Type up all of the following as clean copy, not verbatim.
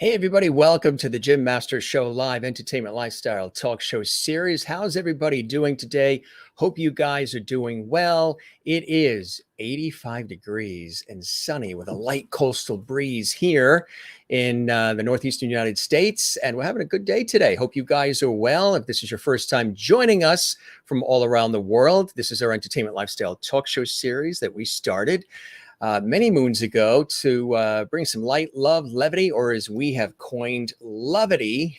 Hey, everybody, welcome to the Jim Masters Show live entertainment lifestyle talk show series. How's everybody doing today? Hope you guys are doing well. It is 85 degrees and sunny with a light coastal breeze here in the northeastern United States. And we're having a good day today. Hope you guys are well. If this is your first time joining us from all around the world, this is our entertainment lifestyle talk show series that we started many moons ago to bring some light, love, levity, or as we have coined, lovity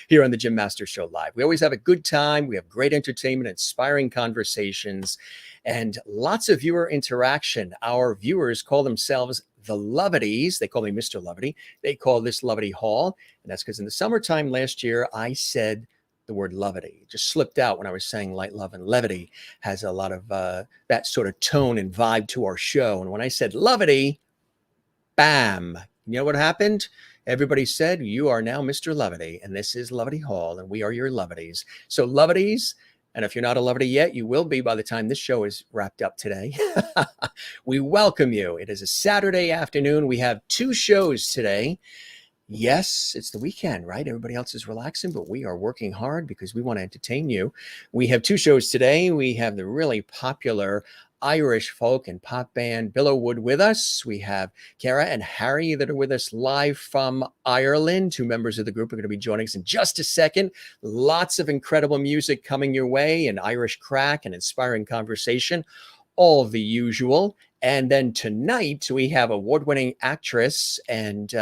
here on the Jim Masters Show Live. We always have a good time. We have great entertainment, inspiring conversations, and lots of viewer interaction. Our viewers call themselves the Lovities. They call me Mr. Lovity. They call this Lovity Hall. And that's because in the summertime last year, I said the word lovity. It just slipped out when I was saying light, love, and levity has a lot of that sort of tone and vibe to our show. And when I said lovity, bam, you know what happened? Everybody said, you are now Mr. Lovity, and this is Lovity Hall, and we are your Lovities. So Lovities, and if you're not a Lovity yet, you will be by the time this show is wrapped up today. We welcome you. It is a Saturday afternoon. We have two shows today. Yes, it's the weekend, right? Everybody else is relaxing, but we are working hard because we want to entertain you. We have two shows today. We have the really popular Irish folk and pop band Billow with us. We have Cara and Harry that are with us live from Ireland. Two members of the group are going to be joining us in just a second. Lots of incredible music coming your way, and Irish crack and inspiring conversation, all the usual. And then tonight, we have award-winning actress and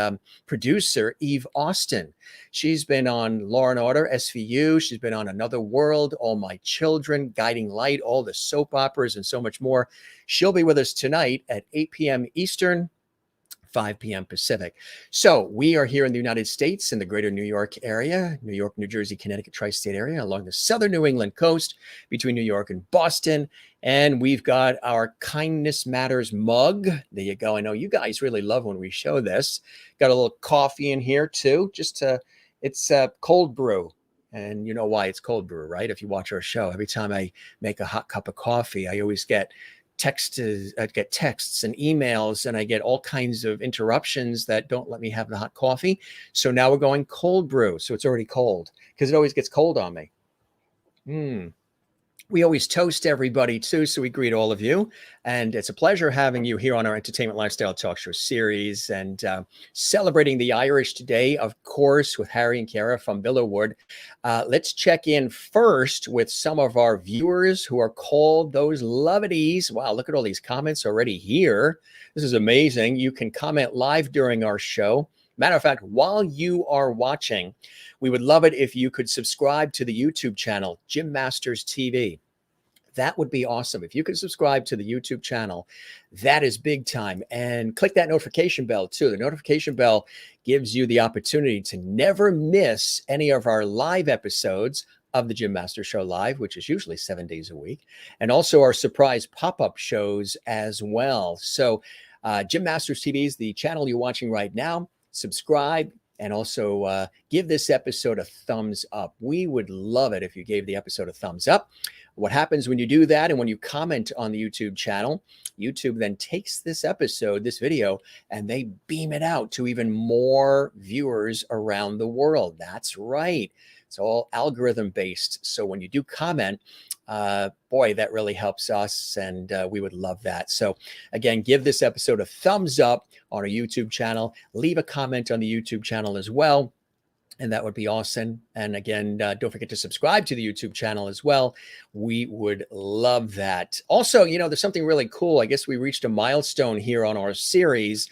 producer Eve Austin. She's been on Law & Order, SVU. She's been on Another World, All My Children, Guiding Light, all the soap operas, and so much more. She'll be with us tonight at 8 p.m. Eastern, 5 p.m. Pacific. So we are here in the United States in the greater New York area, New York, New Jersey, Connecticut, tri-state area, along the southern New England coast between New York and Boston. And we've got our Kindness Matters mug. There you go. I know you guys really love when we show this. Got a little coffee in here too. It's cold brew. And you know why it's cold brew, right? If you watch our show, every time I make a hot cup of coffee, I always get texts and emails, and I get all kinds of interruptions that don't let me have the hot coffee. So now we're going cold brew. So it's already cold because it always gets cold on me. We always toast everybody too, so we greet all of you. And it's a pleasure having you here on our Entertainment Lifestyle Talk Show series and celebrating the Irish today, of course, with Harry and Cara from Billow. Let's check in first with some of our viewers who are called those Lovities. Wow, look at all these comments already here. This is amazing. You can comment live during our show. Matter of fact, while you are watching, we would love it if you could subscribe to the YouTube channel, Jim Masters TV. That would be awesome. If you could subscribe to the YouTube channel, that is big time. And click that notification bell too. The notification bell gives you the opportunity to never miss any of our live episodes of the Jim Masters Show Live, which is usually 7 days a week, and also our surprise pop-up shows as well. So Jim Masters TV is the channel you're watching right now. Subscribe and also give this episode a thumbs up. We would love it if you gave the episode a thumbs up. What happens when you do that and when you comment on the YouTube channel, YouTube then takes this episode, this video, and they beam it out to even more viewers around the world. That's right. It's all algorithm based. So when you do comment, boy, that really helps us, and we would love that. So again, give this episode a thumbs up on our YouTube channel. Leave a comment on the YouTube channel as well, and that would be awesome. And again, don't forget to subscribe to the YouTube channel as well. We would love that. Also, there's something really cool. I guess we reached a milestone here on our series.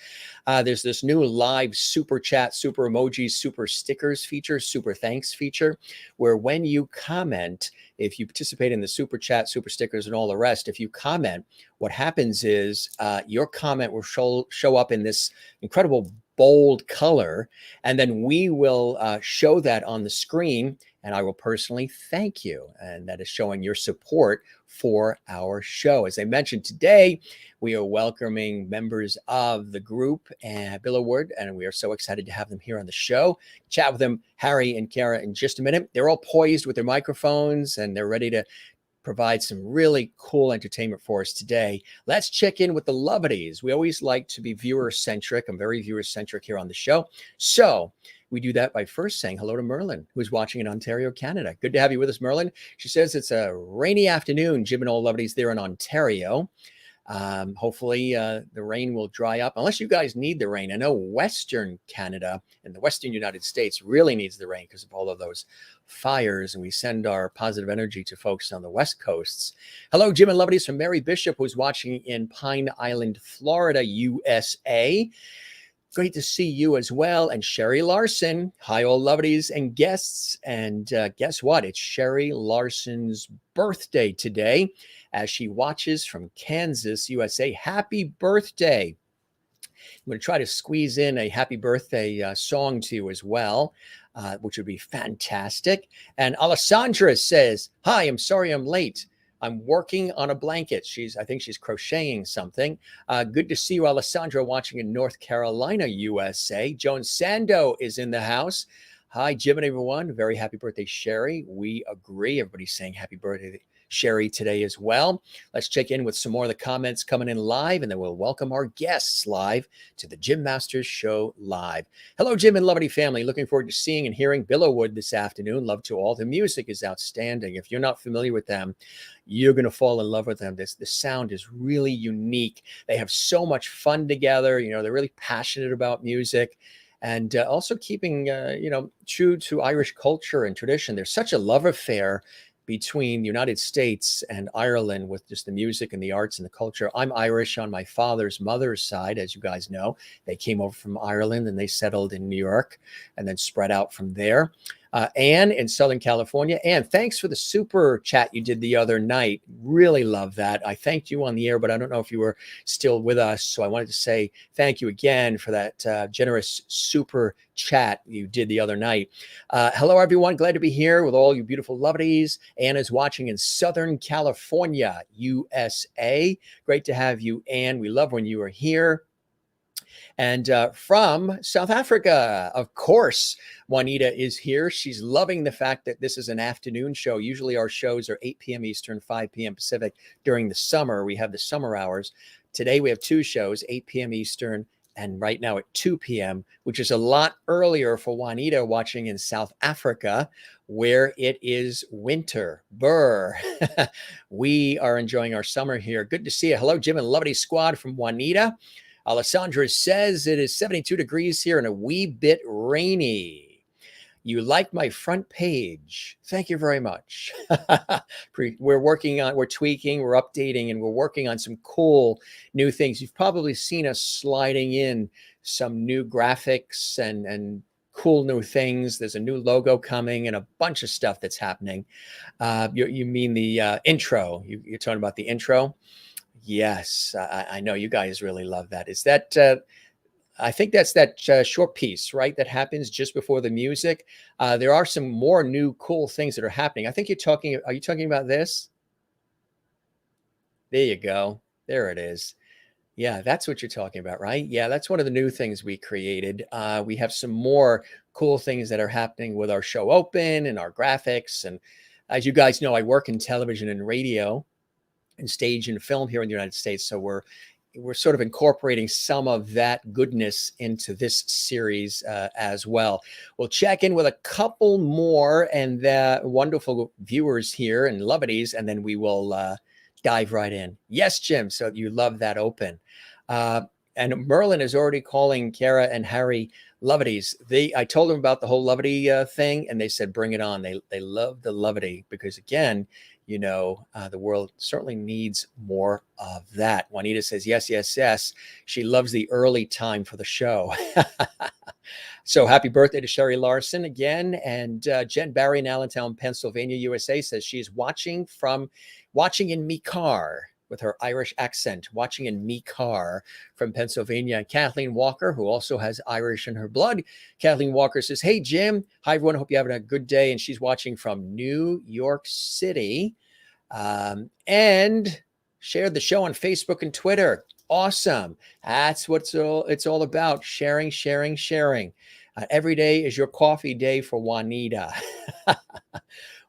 There's this new live super chat, super emojis, super stickers feature, super thanks feature, where when you comment, if you participate in the super chat, super stickers, and all the rest, if you comment, what happens is your comment will show up in this incredible bold color, and then we will show that on the screen, and I will personally thank you. And that is showing your support for our show. As I mentioned today, we are welcoming members of the group and Billow, and we are so excited to have them here on the show. Chat with them, Harry and Kara, in just a minute. They're all poised with their microphones, and they're ready to provide some really cool entertainment for us today. Let's check in with the Lovities. We always like to be viewer-centric. I'm very viewer-centric here on the show. So we do that by first saying hello to Merlin, who's watching in Ontario, Canada. Good to have you with us, Merlin. She says it's a rainy afternoon, Jim and all Lovities there in Ontario. Hopefully the rain will dry up, unless you guys need the rain. I know Western Canada and the Western United States really needs the rain because of all of those fires, and we send our positive energy to folks on the West Coasts. Hello, Jim and Lovities from Mary Bishop, who's watching in Pine Island, Florida, USA. Great to see you as well. And Sherry Larson. Hi, all Lovities and guests. And guess what? It's Sherry Larson's birthday today as she watches from Kansas, USA. Happy birthday. I'm going to try to squeeze in a happy birthday song to you as well, which would be fantastic. And Alessandra says, hi, I'm sorry I'm late. I'm working on a blanket. I think she's crocheting something. Good to see you, Alessandra, watching in North Carolina, USA. Joan Sando is in the house. Hi, Jim and everyone. Very happy birthday, Sherry. We agree. Everybody's saying happy birthday, Sherry, today as well. Let's check in with some more of the comments coming in live, and then we'll welcome our guests live to the Jim Masters Show Live. Hello, Jim and Lovity family. Looking forward to seeing and hearing Billow this afternoon. Love to all. The music is outstanding. If you're not familiar with them, you're going to fall in love with them. The sound is really unique. They have so much fun together. They're really passionate about music. And also keeping, true to Irish culture and tradition. There's such a love affair between the United States and Ireland with just the music and the arts and the culture. I'm Irish on my mother's side, as you guys know. They came over from Ireland and they settled in New York and then spread out from there. Anne in Southern California. Anne, thanks for the super chat you did the other night. Really love that. I thanked you on the air, but I don't know if you were still with us. So I wanted to say thank you again for that generous super chat you did the other night. Hello, everyone. Glad to be here with all you beautiful Lovities. Anne is watching in Southern California, USA. Great to have you, Anne. We love when you are here. And from South Africa, of course, Juanita is here. She's loving the fact that this is an afternoon show. Usually our shows are 8 p.m. Eastern, 5 p.m. Pacific during the summer. We have the summer hours. Today we have two shows, 8 p.m. Eastern and right now at 2 p.m., which is a lot earlier for Juanita watching in South Africa, where it is winter. Brr. We are enjoying our summer here. Good to see you. Hello, Jim and Lovity Squad from Juanita. Alessandra says it is 72 degrees here and a wee bit rainy. You like my front page. Thank you very much. We're tweaking, we're updating, and we're working on some cool new things. You've probably seen us sliding in some new graphics and cool new things. There's a new logo coming and a bunch of stuff that's happening. You mean the intro? You're talking about the intro? Yes, I know you guys really love that. Is that, I think that's that short piece, right? That happens just before the music. There are some more new cool things that are happening. I think are you talking about this? There you go. There it is. Yeah, that's what you're talking about, right? Yeah, that's one of the new things we created. We have some more cool things that are happening with our show open and our graphics. And as you guys know, I work in television and radio and stage and film here in the United States. So we're sort of incorporating some of that goodness into this series as well. We'll check in with a couple more and wonderful viewers here and lovities, and then we will dive right in. Yes, Jim. So you love that open. And Merlin is already calling Kara and Harry lovities. I told them about the whole lovity thing, and they said, bring it on. They love the lovity because, again, the world certainly needs more of that. Juanita says, yes, yes, yes. She loves the early time for the show. So happy birthday to Sherry Larson again. And Jen Barry in Allentown, Pennsylvania, USA says she's watching in me car with her Irish accent, watching in me car from Pennsylvania. And Kathleen Walker, who also has Irish in her blood. Kathleen Walker says, hey, Jim. Hi, everyone. Hope you're having a good day. And she's watching from New York City. And shared the show on Facebook and Twitter. Awesome. That's what it's all about. Sharing. Every day is your coffee day for Juanita.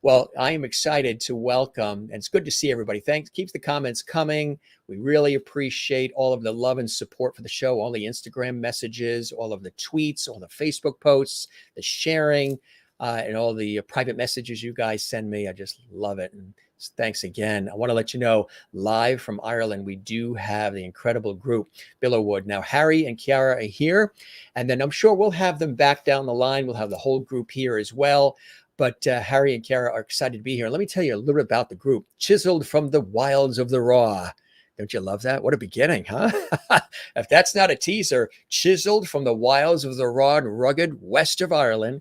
Well, I am excited to welcome, and it's good to see everybody. Thanks. Keep the comments coming. We really appreciate all of the love and support for the show, all the Instagram messages, all of the tweets, all the Facebook posts, the sharing, and all the private messages you guys send me. I just love it. And thanks again. I want to let you know, live from Ireland, we do have the incredible group, Billow. Now, Harry and Chiara are here, and then I'm sure we'll have them back down the line. We'll have the whole group here as well. But Harry and Chiara are excited to be here. Let me tell you a little bit about the group. Chiseled from the wilds of the raw. Don't you love that? What a beginning, huh? If that's not a teaser, chiseled from the wilds of the raw and rugged west of Ireland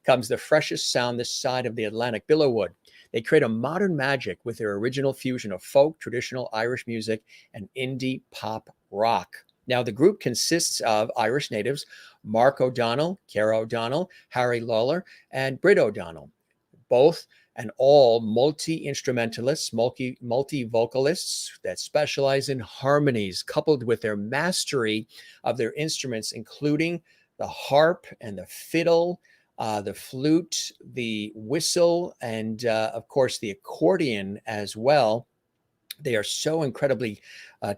comes the freshest sound this side of the Atlantic, Billow. They create a modern magic with their original fusion of folk, traditional Irish music, and indie pop rock. Now, the group consists of Irish natives, Mark O'Donnell, Cara O'Donnell, Harry Lawler, and Britt O'Donnell, both and all multi-instrumentalists, multi-vocalists that specialize in harmonies, coupled with their mastery of their instruments, including the harp and the fiddle, the flute, the whistle, and of course the accordion as well. They are so incredibly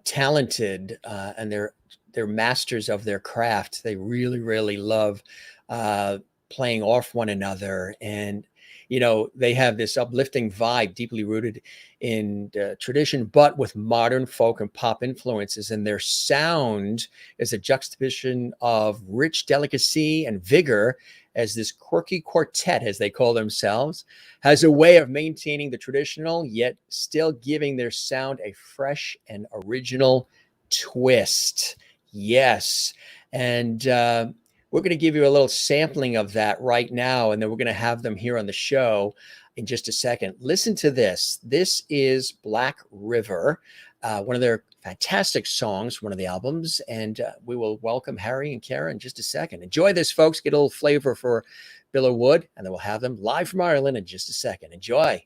talented, and they're masters of their craft. They really, really love playing off one another. And, they have this uplifting vibe deeply rooted in tradition, but with modern folk and pop influences. And their sound is a juxtaposition of rich delicacy and vigor, as this quirky quartet, as they call themselves, has a way of maintaining the traditional, yet still giving their sound a fresh and original twist. Yes. And we're going to give you a little sampling of that right now, and then we're going to have them here on the show in just a second. Listen to this. This is Black River, one of their fantastic songs, one of the albums, and we will welcome Harry and Cara in just a second. Enjoy this, folks. Get a little flavor for Billow, and then we'll have them live from Ireland in just a second. Enjoy.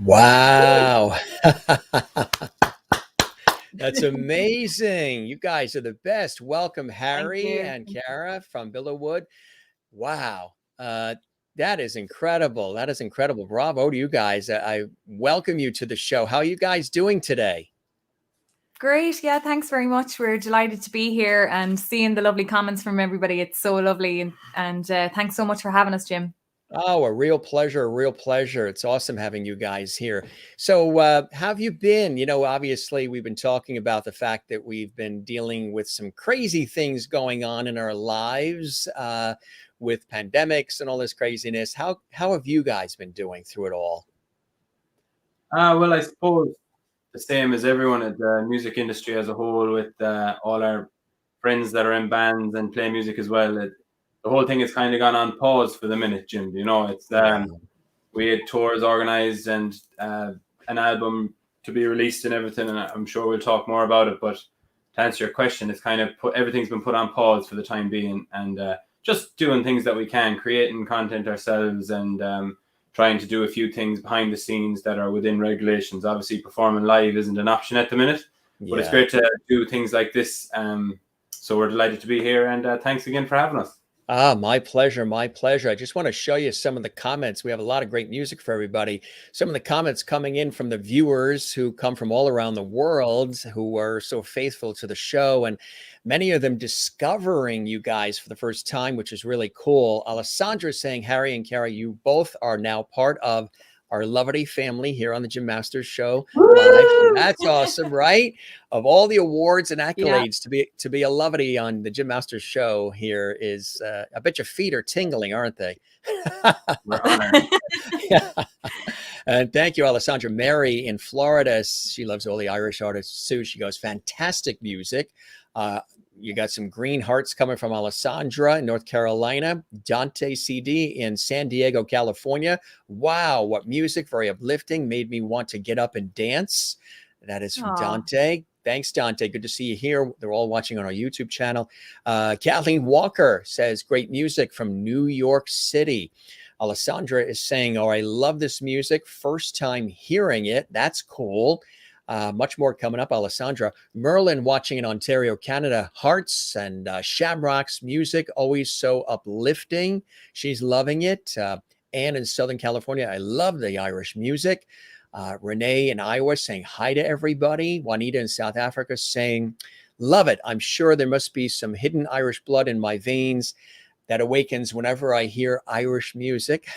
Wow. That's amazing. You guys are the best. Welcome, Thank Harry you. and Kara from Billow. Wow. That is incredible. That is incredible. Bravo to you guys. I welcome you to the show. How are you guys doing today? Great. Yeah, thanks very much. We're delighted to be here and seeing the lovely comments from everybody. It's so lovely. And thanks so much for having us, Jim. Oh, a real pleasure, a real pleasure. It's awesome having you guys here. So, how have you been? Obviously, we've been talking about the fact that we've been dealing with some crazy things going on in our lives with pandemics and all this craziness. How have you guys been doing through it all? Well, I suppose the same as everyone at the music industry as a whole, with all our friends that are in bands and play music as well. The whole thing has kind of gone on pause for the minute, Jim. It's we had tours organized and an album to be released and everything, and I'm sure we'll talk more about it. But to answer your question, it's kind of everything's been put on pause for the time being, and just doing things that we can, creating content ourselves, and trying to do a few things behind the scenes that are within regulations. Obviously, performing live isn't an option at the minute, but it's great to do things like this. So we're delighted to be here, and thanks again for having us. My pleasure. My pleasure. I just want to show you some of the comments. We have a lot of great music for everybody. Some of the comments coming in from the viewers who come from all around the world, who are so faithful to the show, and many of them discovering you guys for the first time, which is really cool. Alessandra is saying, Harry and Kara, you both are now part of our Loverty family here on the Jim Masters Show live. That's awesome, right? Of all the awards and accolades, to be a Loverty on the Jim Masters Show here is, I bet your feet are tingling, aren't they? We're honored. Yeah. And thank you, Alessandra. Mary in Florida, she loves all the Irish artists too. She goes, fantastic music. You got some green hearts coming from Alessandra in North Carolina. Dante CD in San Diego, California. Wow, what music, very uplifting, made me want to get up and dance. That is from Dante. Thanks, Dante. Good to see you here. They're all watching on our YouTube channel. Kathleen Walker says, great music from New York City. Alessandra is saying, oh, I love this music. First time hearing it. That's cool. Much more coming up, Alessandra. Merlin watching in Ontario, Canada. Hearts and Shamrock's music, always so uplifting. She's loving it. Anne in Southern California, I love the Irish music. Renee in Iowa saying hi to everybody. Juanita in South Africa saying, love it. I'm sure there must be some hidden Irish blood in my veins that awakens whenever I hear Irish music.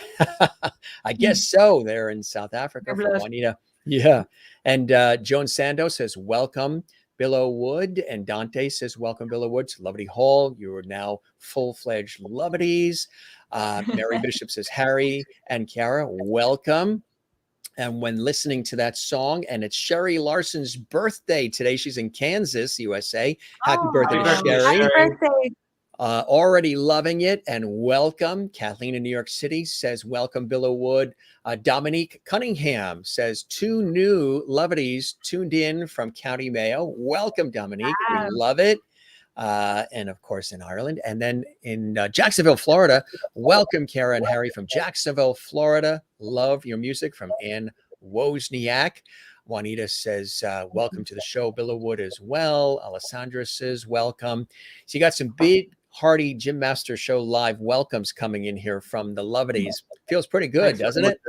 I guess so. They're in South Africa for Juanita. Yeah. And Joan Sandoz says, welcome, Billow Wood. And Dante says, welcome, Billow Wood, to Loverty Hall. You are now full-fledged Loverties. Mary Bishop says, Harry and Kara, welcome. And when listening to that song, and it's Sherry Larson's birthday today. She's in Kansas, USA. Happy birthday to Sherry. Happy birthday. Already loving it, and welcome. Kathleen in New York City says, welcome, Billow Wood. Dominique Cunningham says, two new Loverties tuned in from County Mayo. Welcome, Dominique. We love it. And of course, in Ireland. And then in Jacksonville, Florida, welcome, Kara and Harry from Jacksonville, Florida. Love your music, from Ann Wozniak. Juanita says, welcome to the show, Billow Wood, as well. Alessandra says, welcome. So you got some big, hearty Jim Masters Show live welcomes coming in here from the Loverties. Feels pretty good, doesn't it?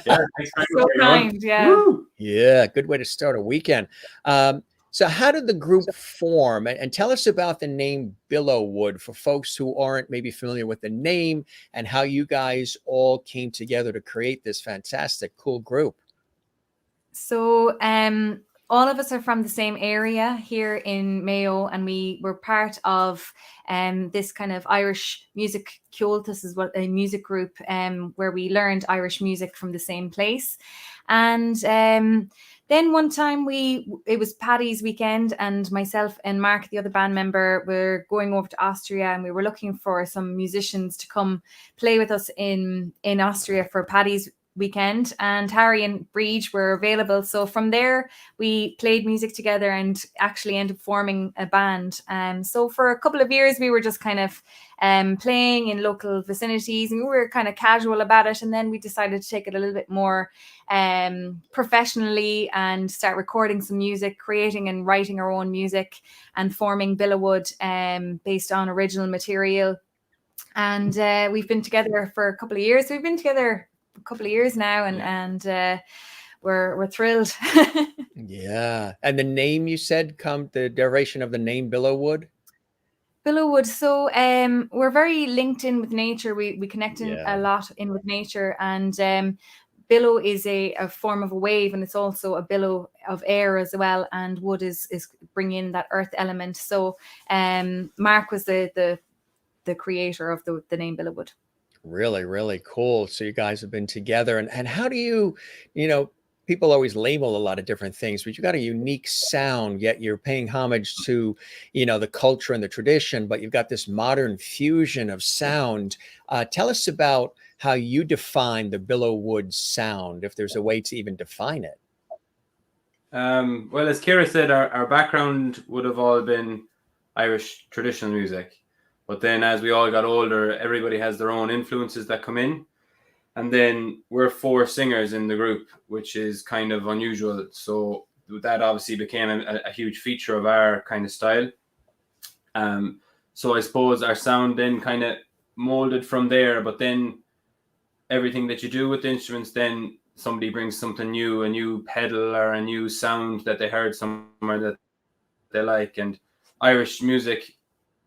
Yeah, thanks very So kind, yeah. Yeah, good way to start a weekend. So how did the group form? And tell us about the name Billow Wood for folks who aren't maybe familiar with the name, and how you guys all came together to create this fantastic, cool group. So all of us are from the same area here in Mayo, and we were part of this kind of Irish music cultus, is what a music group where we learned Irish music from the same place. And then one time it was Paddy's weekend, and myself and Mark, the other band member, were going over to Austria, and we were looking for some musicians to come play with us in Austria for Paddy's weekend, and Harry and Breach were available. So from there, we played music together and actually ended up forming a band. So for a couple of years, we were just kind of playing in local vicinities, and we were kind of casual about it. And then we decided to take it a little bit more professionally and start recording some music, creating and writing our own music, and forming Billow based on original material. And we've been together for a couple of years. We've been together a couple of years now, and we're thrilled. Yeah. And the name you said, the derivation of the name Billowwood? Billow. So we're very linked in with nature. We connect in a lot in with nature, and billow is a form of a wave, and it's also a billow of air as well. And wood is bringing in that earth element. So Mark was the creator of the name Billowwood. Really, really cool. So you guys have been together, and how do you people always label a lot of different things, but you got a unique sound, yet you're paying homage to, the culture and the tradition, but you've got this modern fusion of sound. Tell us about how you define the Billowwood sound, if there's a way to even define it. Well, as Ciara said, our background would have all been Irish traditional music. But then as we all got older, everybody has their own influences that come in. And then we're 4 singers in the group, which is kind of unusual. So that obviously became a huge feature of our kind of style. So I suppose our sound then kind of molded from there. But then everything that you do with the instruments, then somebody brings something new, a new pedal or a new sound that they heard somewhere that they like. And Irish music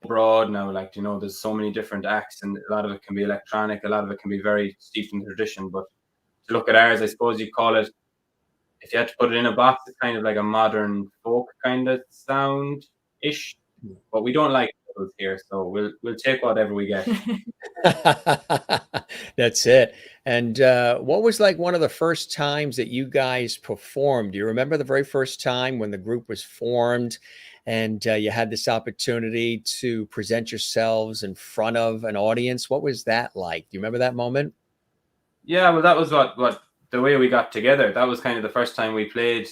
broad now, there's so many different acts, and a lot of it can be electronic, a lot of it can be very steeped in tradition. But to look at ours, I suppose you call it, if you had to put it in a box, it's kind of like a modern folk kind of sound ish, but we don't like those here, so we'll take whatever we get. That's it. And what was like one of the first times that you guys performed? Do you remember the very first time when the group was formed and you had this opportunity to present yourselves in front of an audience? What was that like? Do you remember that moment? Yeah, well, that was what the way we got together. That was kind of the first time we played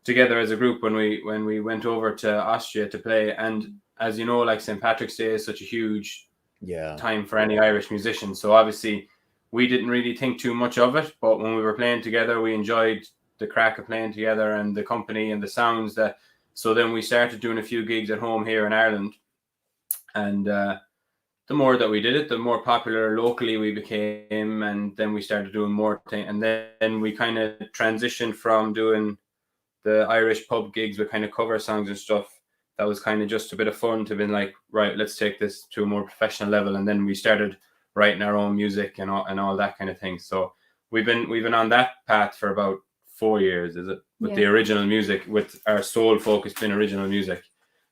together as a group when we went over to Austria to play. And as you know, like St. Patrick's Day is such a huge time for any Irish musician. So obviously we didn't really think too much of it, but when we were playing together, we enjoyed the crack of playing together and the company and the sounds that. So then we started doing a few gigs at home here in Ireland, and the more that we did it, the more popular locally we became, and then we started doing more things, and then we kind of transitioned from doing the Irish pub gigs with kind of cover songs and stuff. That was kind of just a bit of fun to be like, right, let's take this to a more professional level, and then we started writing our own music and all that kind of thing. So we've been on that path for about 4 years, is it? With the original music, with our sole focus being original music.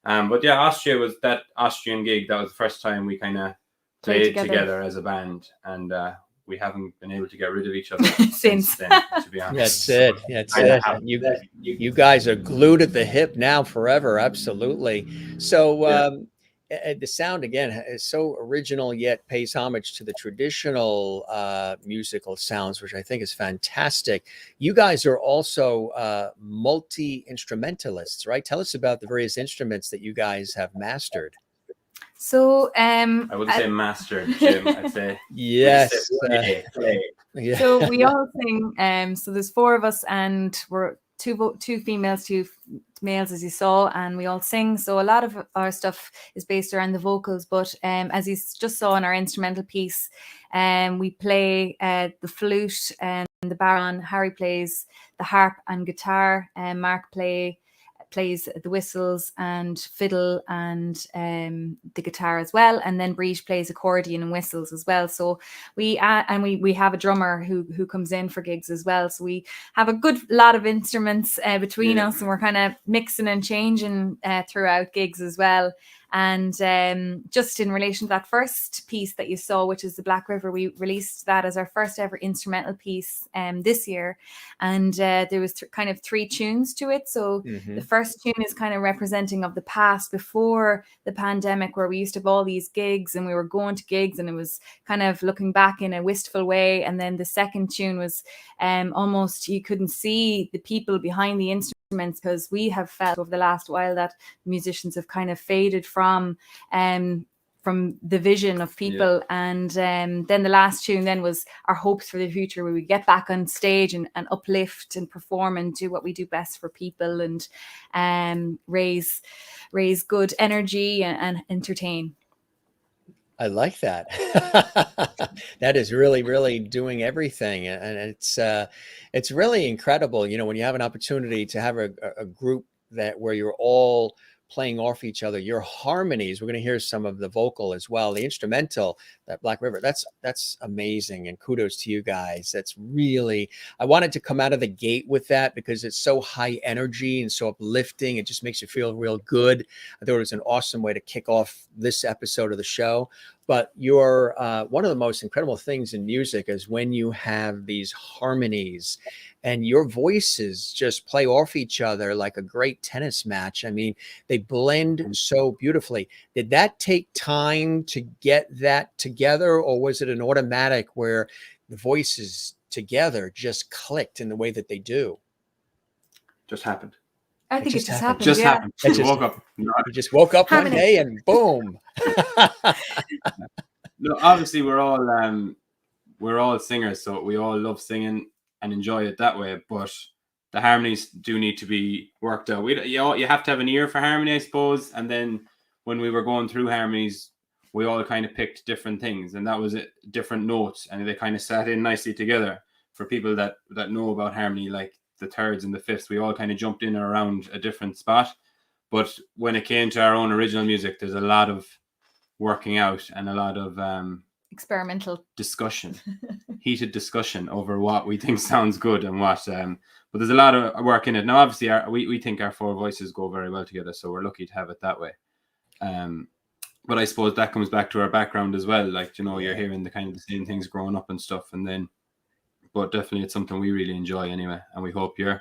But yeah, Austria was that Austrian gig. That was the first time we kind of played together as a band, and we haven't been able to get rid of each other since then, to be honest. That's it. You guys are glued at the hip now forever. Absolutely. So the sound, again, is so original, yet pays homage to the traditional musical sounds, which I think is fantastic. You guys are also multi-instrumentalists, right? Tell us about the various instruments that you guys have mastered. So I wouldn't say mastered, Jim. I'd say yes. So we all sing. So there's 4 of us, and we're two females, 2 males, as you saw, and we all sing. So a lot of our stuff is based around the vocals, but as you just saw in our instrumental piece, we play the flute and the baron. Harry plays the harp and guitar, and Mark plays the whistles and fiddle and the guitar as well, and then Breach plays accordion and whistles as well. So we have a drummer who comes in for gigs as well. So we have a good lot of instruments between us, and we're kind of mixing and changing throughout gigs as well. And just in relation to that first piece that you saw, which is the Black River, we released that as our first ever instrumental piece this year. And there was kind of 3 tunes to it. So the first tune is kind of representing of the past before the pandemic, where we used to have all these gigs and we were going to gigs and it was kind of looking back in a wistful way. And then the second tune was almost you couldn't see the people behind the instruments, because we have felt over the last while that musicians have kind of faded from the vision of people. And then the last tune then was our hopes for the future, where we get back on stage and uplift and perform and do what we do best for people, and raise good energy and entertain. I like that. That is really, really doing everything. And it's really incredible, when you have an opportunity to have a group where you're all playing off each other, your harmonies. We're going to hear some of the vocal as well, the instrumental, that Black River. That's amazing. And kudos to you guys. That's really, I wanted to come out of the gate with that because it's so high energy and so uplifting. It just makes you feel real good. I thought it was an awesome way to kick off this episode of the show. But you're one of the most incredible things in music is when you have these harmonies and your voices just play off each other like a great tennis match. I mean, they blend so beautifully. Did that take time to get that together, or was it an automatic where the voices together just clicked in the way that they do? Just happened. I think it just happened. Just yeah. happened. You woke up. You just woke up one day and boom. No, obviously we're all singers, so we all love singing and enjoy it that way. But the harmonies do need to be worked out. You have to have an ear for harmony, I suppose. And then when we were going through harmonies, we all kind of picked different things, and that was it, different notes, and they kind of sat in nicely together. For people that know about harmony, like the thirds and the fifths, we all kind of jumped in or around a different spot. But when it came to our own original music, there's a lot of working out and a lot of experimental discussion, heated discussion over what we think sounds good and what. But there's a lot of work in it. Now, obviously, we think our 4 voices go very well together, so we're lucky to have it that way. But I suppose that comes back to our background as well. Like, you're hearing the kind of the same things growing up and stuff, and then. But definitely, it's something we really enjoy anyway, and we hope the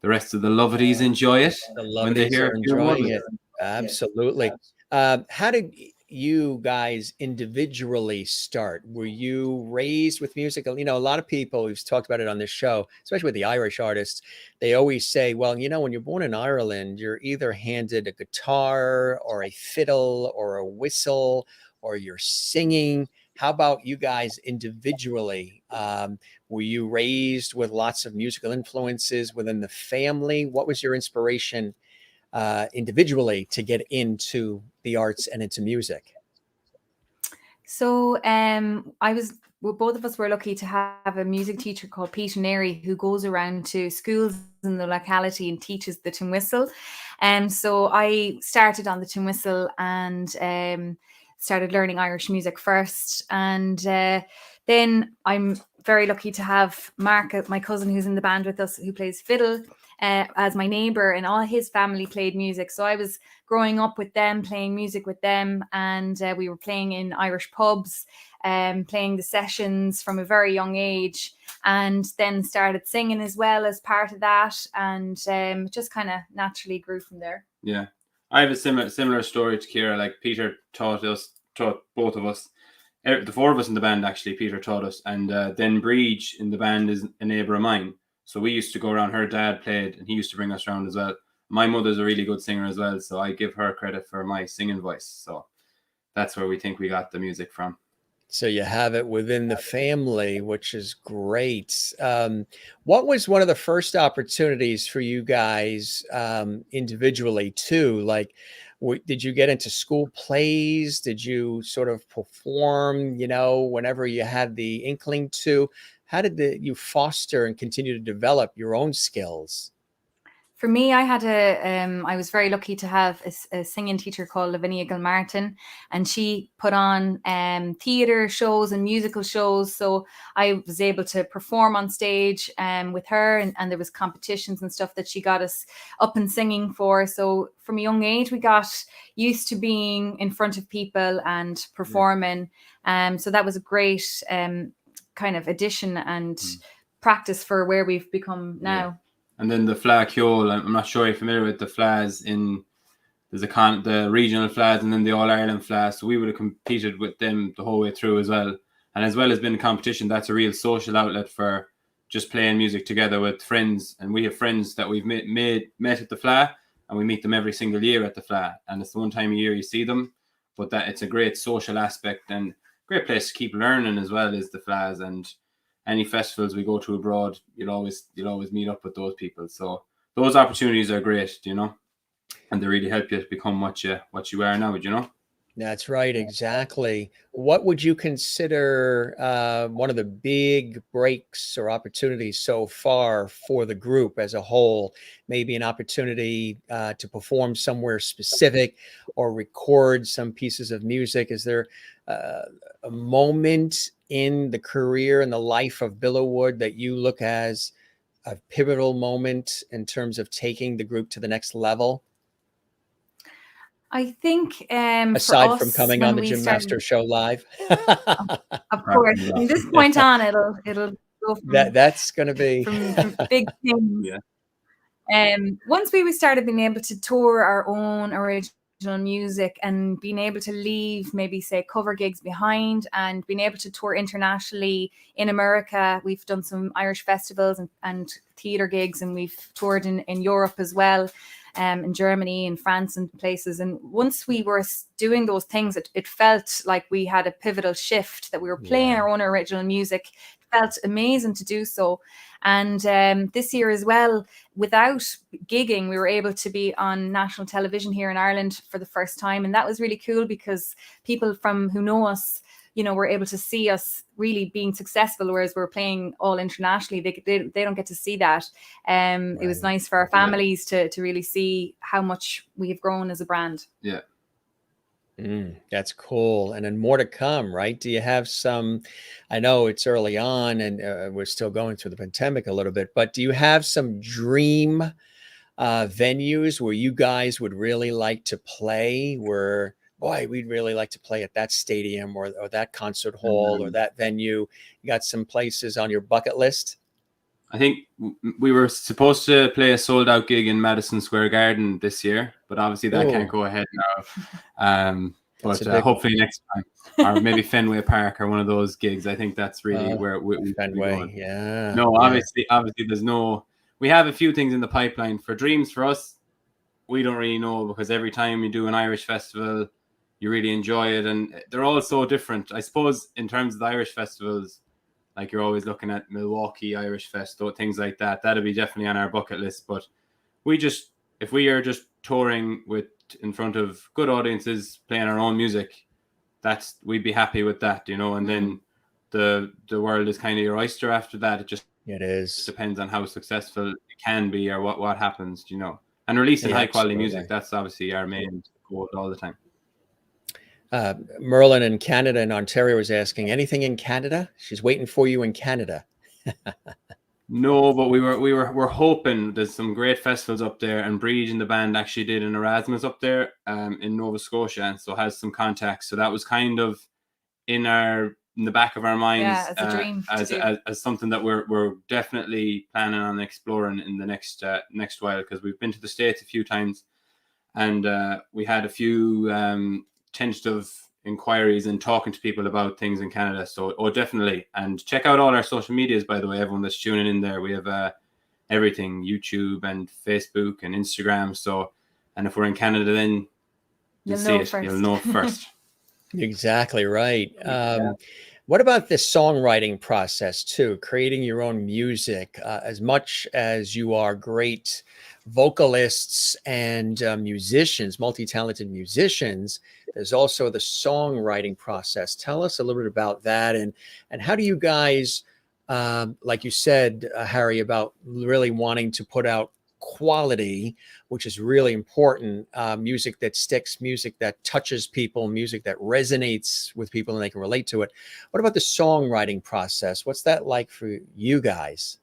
rest of the lovedies enjoy it. The lovedies are enjoying it. Absolutely. How did you guys individually start? Were you raised with music? A lot of people who've talked about it on this show, especially with the Irish artists, they always say, well, when you're born in Ireland, you're either handed a guitar or a fiddle or a whistle, or you're singing. How about you guys individually? Were you raised with lots of musical influences within the family? What was your inspiration individually to get into the arts and into music? So both of us were lucky to have a music teacher called Peter Neri, who goes around to schools in the locality and teaches the tin whistle. So I started on the tin whistle and started learning Irish music first. And then I'm very lucky to have Mark, my cousin who's in the band with us, who plays fiddle, as my neighbor, and all his family played music. So I was growing up with them, playing music with them, and we were playing in Irish pubs, playing the sessions from a very young age, and then started singing as well as part of that, and just kind of naturally grew from there. Yeah, I have a similar story to Ciara. Like, Peter taught both of us, the 4 of us in the band. Actually, Peter taught us, and then Breege in the band is a neighbor of mine. So we used to go around. Her dad played, and he used to bring us around as well. My mother's a really good singer as well, so I give her credit for my singing voice. So that's where we think we got the music from. So you have it within the family, which is great. What was one of the first opportunities for you guys individually too? Like, did you get into school plays? Did you sort of perform, whenever you had the inkling to? How did you foster and continue to develop your own skills? For me, I was very lucky to have a singing teacher called Lavinia Gilmartin, and she put on theatre shows and musical shows. So I was able to perform on stage with her, and there was competitions and stuff that she got us up and singing for. So from a young age, we got used to being in front of people and performing. So that was a great kind of addition and practice for where we've become now. And then the Fleadh Ceol, I'm not sure you're familiar with the Fleadhs there's the regional Fleadhs and then the All Ireland Fleadhs. So we would have competed with them the whole way through as well. And as well as being a competition, that's a real social outlet for just playing music together with friends. And we have friends that we've met at the Fleadh, and we meet them every single year at the Fleadh. And it's the one time a year you see them, but that it's a great social aspect and great place to keep learning as well is the Fleadhs. And any festivals we go to abroad, you'll always meet up with those people. So those opportunities are great, and they really help you to become what you are now, That's right, exactly. What would you consider one of the big breaks or opportunities so far for the group as a whole? Maybe an opportunity to perform somewhere specific or record some pieces of music. Is there a moment in the career and the life of Billowwood that you look as a pivotal moment in terms of taking the group to the next level? I think Aside from coming on the Jim started, Master Show live. of course, from this point on, it'll go from that's going to be from big things. Once we started being able to tour our own original music and being able to leave maybe say cover gigs behind and being able to tour internationally in America. We've done some Irish festivals and theatre gigs, and we've toured in Europe as well, in Germany and France and places. And once we were doing those things, it felt like we had a pivotal shift, that we were playing our own original music. It felt amazing to do so. And this year as well, without gigging, we were able to be on national television here in Ireland for the first time. And that was really cool because people who know us, were able to see us really being successful, whereas we're playing all internationally. They don't get to see that. It was nice for our families to really see how much we have grown as a brand. Yeah. That's cool. And then more to come, right? Do you have some, I know it's early on and we're still going through the pandemic a little bit, but do you have some dream venues where you guys would really like to play, where, boy, we'd really like to play at that stadium or that concert hall or that venue? You got some places on your bucket list? I think we were supposed to play a sold out gig in Madison Square Garden this year, but obviously that can't go ahead now. But hopefully next time, or maybe Fenway Park or one of those gigs. I think that's really where we Fenway. Yeah. No, obviously there's no. We have a few things in the pipeline for dreams for us. We don't really know, because every time you do an Irish festival, you really enjoy it, and they're all so different. I suppose in terms of the Irish festivals, like you're always looking at Milwaukee Irish Fest or things like that. That'll be definitely on our bucket list. But if we are just touring in front of good audiences, playing our own music, we'd be happy with that, And then the world is kind of your oyster after that. It is. Depends on how successful it can be or what happens, And releasing high quality music. That's obviously our main goal all the time. Merlin in Canada, in Ontario, is asking, anything in Canada? She's waiting for you in Canada. No, but we're hoping. There's some great festivals up there, and Breed and the band actually did an Erasmus up there in Nova Scotia, and so has some contacts. So that was kind of in the back of our minds, as a dream, as something that we're definitely planning on exploring in the next while, because we've been to the States a few times, and we had a few tentative inquiries and talking to people about things in Canada. So definitely. And check out all our social medias, by the way, everyone that's tuning in there. We have everything, YouTube and Facebook and Instagram. So, and if we're in Canada, then you'll see it. You'll know first. Exactly right. What about the songwriting process too? Creating your own music, as much as you are great vocalists and musicians, multi-talented musicians, there's also the songwriting process. Tell us a little bit about that, and how do you guys, like you said, Harry, about really wanting to put out quality, which is really important. Music that sticks, music that touches people, music that resonates with people and they can relate to it. What about the songwriting process? What's that like for you guys?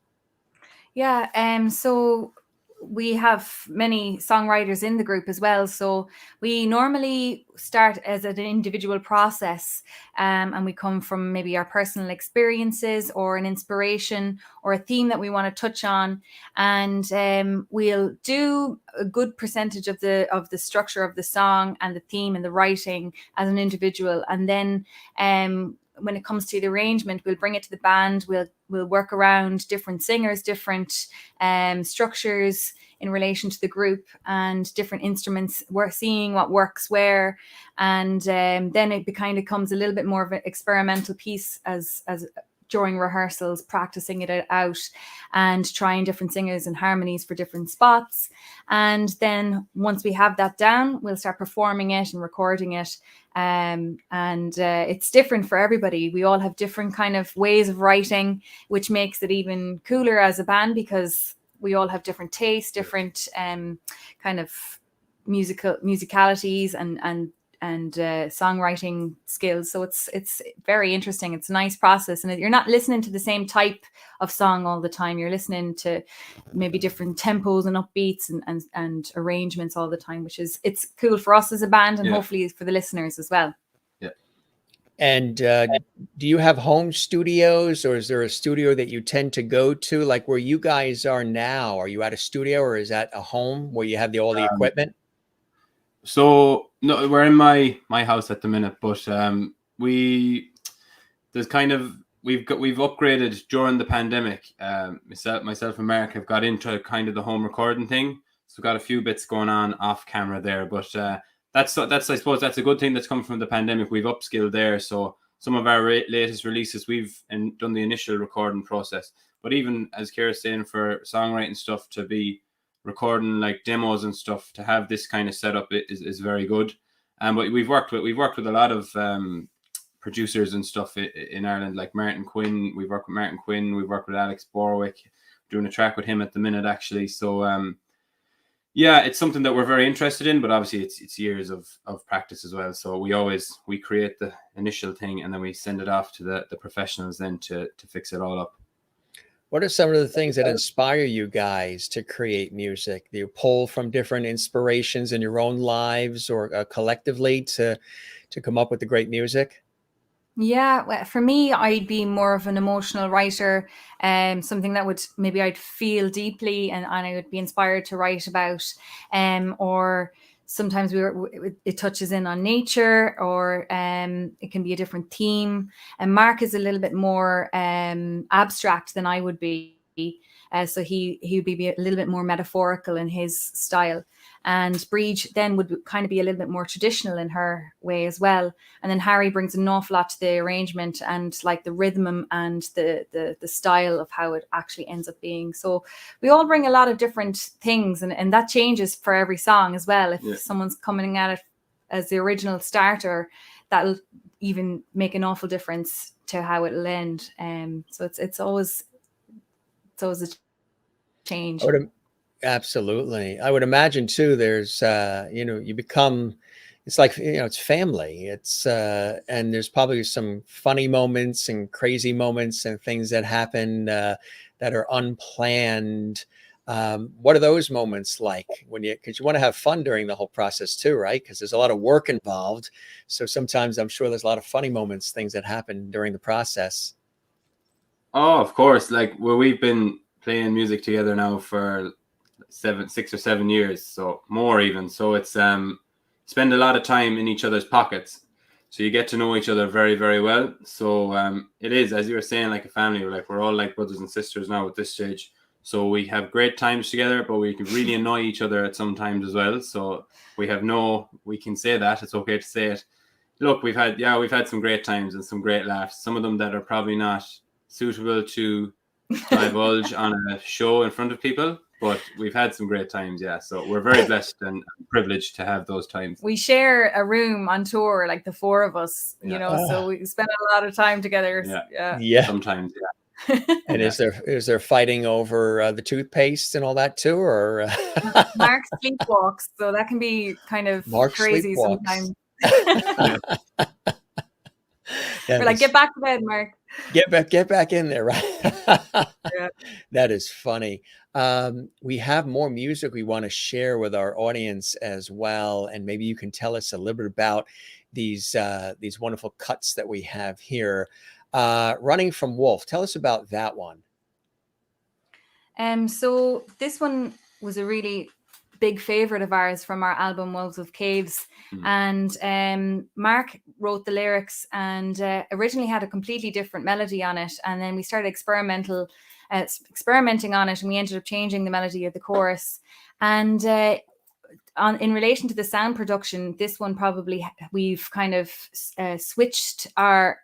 Yeah, so we have many songwriters in the group as well. So we normally start as an individual process, and we come from maybe our personal experiences or an inspiration or a theme that we want to touch on, and we'll do a good percentage of the structure of the song and the theme and the writing as an individual, and then when it comes to the arrangement, we'll bring it to the band. We'll work around different singers, different structures in relation to the group, and different instruments. We're seeing what works where, and then it kind of becomes a little bit more of an experimental piece as during rehearsals, practicing it out and trying different singers and harmonies for different spots. And then once we have that down, we'll start performing it and recording it. And it's different for everybody. We all have different kind of ways of writing, which makes it even cooler as a band, because we all have different tastes, different kind of musicalities and songwriting skills. So it's very interesting. It's a nice process, and you're not listening to the same type of song all the time. You're listening to maybe different tempos and upbeats and arrangements all the time, which is, it's cool for us as a band, and hopefully for the listeners as well. Yeah. And do you have home studios, or is there a studio that you tend to go to, like where you guys are now? Are you at a studio, or is that a home where you have all the equipment? So no, we're in my house at the minute, but we've upgraded during the pandemic. Myself and Mark have got into kind of the home recording thing, so we've got a few bits going on off camera there. But that's I suppose that's a good thing that's come from the pandemic. We've upskilled there, so some of our latest releases we've done the initial recording process. But even as Ciara's saying, for songwriting stuff, to be recording like demos and stuff, to have this kind of setup is very good. But we've worked with a lot of producers and stuff in Ireland, like Martin Quinn. We've worked with Martin Quinn. We've worked with Alex Borwick, doing a track with him at the minute, actually. So yeah, it's something that we're very interested in, but obviously it's years of practice as well. So we create the initial thing, and then we send it off to the professionals then to fix it all up. What are some of the things that inspire you guys to create music? Do you pull from different inspirations in your own lives or collectively to come up with the great music? Yeah, well, for me, I'd be more of an emotional writer, something that maybe I'd feel deeply and I would be inspired to write about, or sometimes it touches in on nature, or it can be a different theme. And Mark is a little bit more abstract than I would be. So he would be a little bit more metaphorical in his style. And Breege then would kind of be a little bit more traditional in her way as well. And then Harry brings an awful lot to the arrangement and like the rhythm and the style of how it actually ends up being. So we all bring a lot of different things, and that changes for every song as well. If someone's coming at it as the original starter, that'll even make an awful difference to how it'll end. So it's always a change. Absolutely. I would imagine too, there's, you become, it's like, it's family. It's, and there's probably some funny moments and crazy moments and things that happen that are unplanned. What are those moments like because you want to have fun during the whole process too, right? Because there's a lot of work involved. So sometimes I'm sure there's a lot of funny moments, things that happen during the process. Oh, of course. Like, well, we've been playing music together now for 6 or 7 years, so more even. So it's spend a lot of time in each other's pockets, so you get to know each other very, very well. So it is, as you were saying, like a family. We're all like brothers and sisters now at this stage. So we have great times together, but we can really annoy each other at some times as well. So we can say that, it's okay to say it. Look, we've had some great times and some great laughs. Some of them that are probably not suitable to divulge on a show in front of people, but we've had some great times. Yeah, so we're very blessed and privileged to have those times. We share a room on tour, like the four of us, so we spend a lot of time together. Yeah. Sometimes, And is there fighting over the toothpaste and all that too, or Mark sleepwalks, so that can be kind of Mark crazy sleepwalks? sometimes. That We're like, is- get back to bed, Mark. get back in there, right? Yeah. That is funny. We have more music we want to share with our audience as well, and maybe you can tell us a little bit about these wonderful cuts that we have here. Running from Wolf, tell us about that one. So this one was a really big favorite of ours from our album Wolves of Caves. And Mark wrote the lyrics and originally had a completely different melody on it. And then we started experimenting on it, and we ended up changing the melody of the chorus. And in relation to the sound production, this one probably we've kind of switched our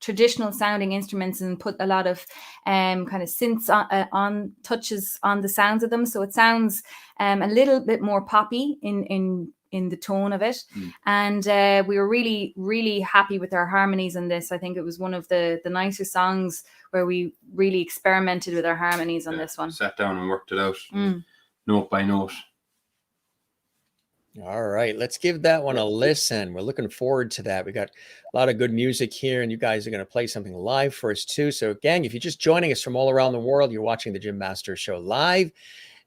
traditional sounding instruments and put a lot of kind of synths on touches on the sounds of them, so it sounds a little bit more poppy in the tone of it. And we were really happy with our harmonies on this. I think it was one of the nicer songs where we really experimented with our harmonies on this one. Sat down and worked it out note by note. All right, let's give that one a listen. We're looking forward to that. We got a lot of good music here, and you guys are going to play something live for us too. So gang, if you're just joining us from all around the world, you're watching the Jim Masters Show live.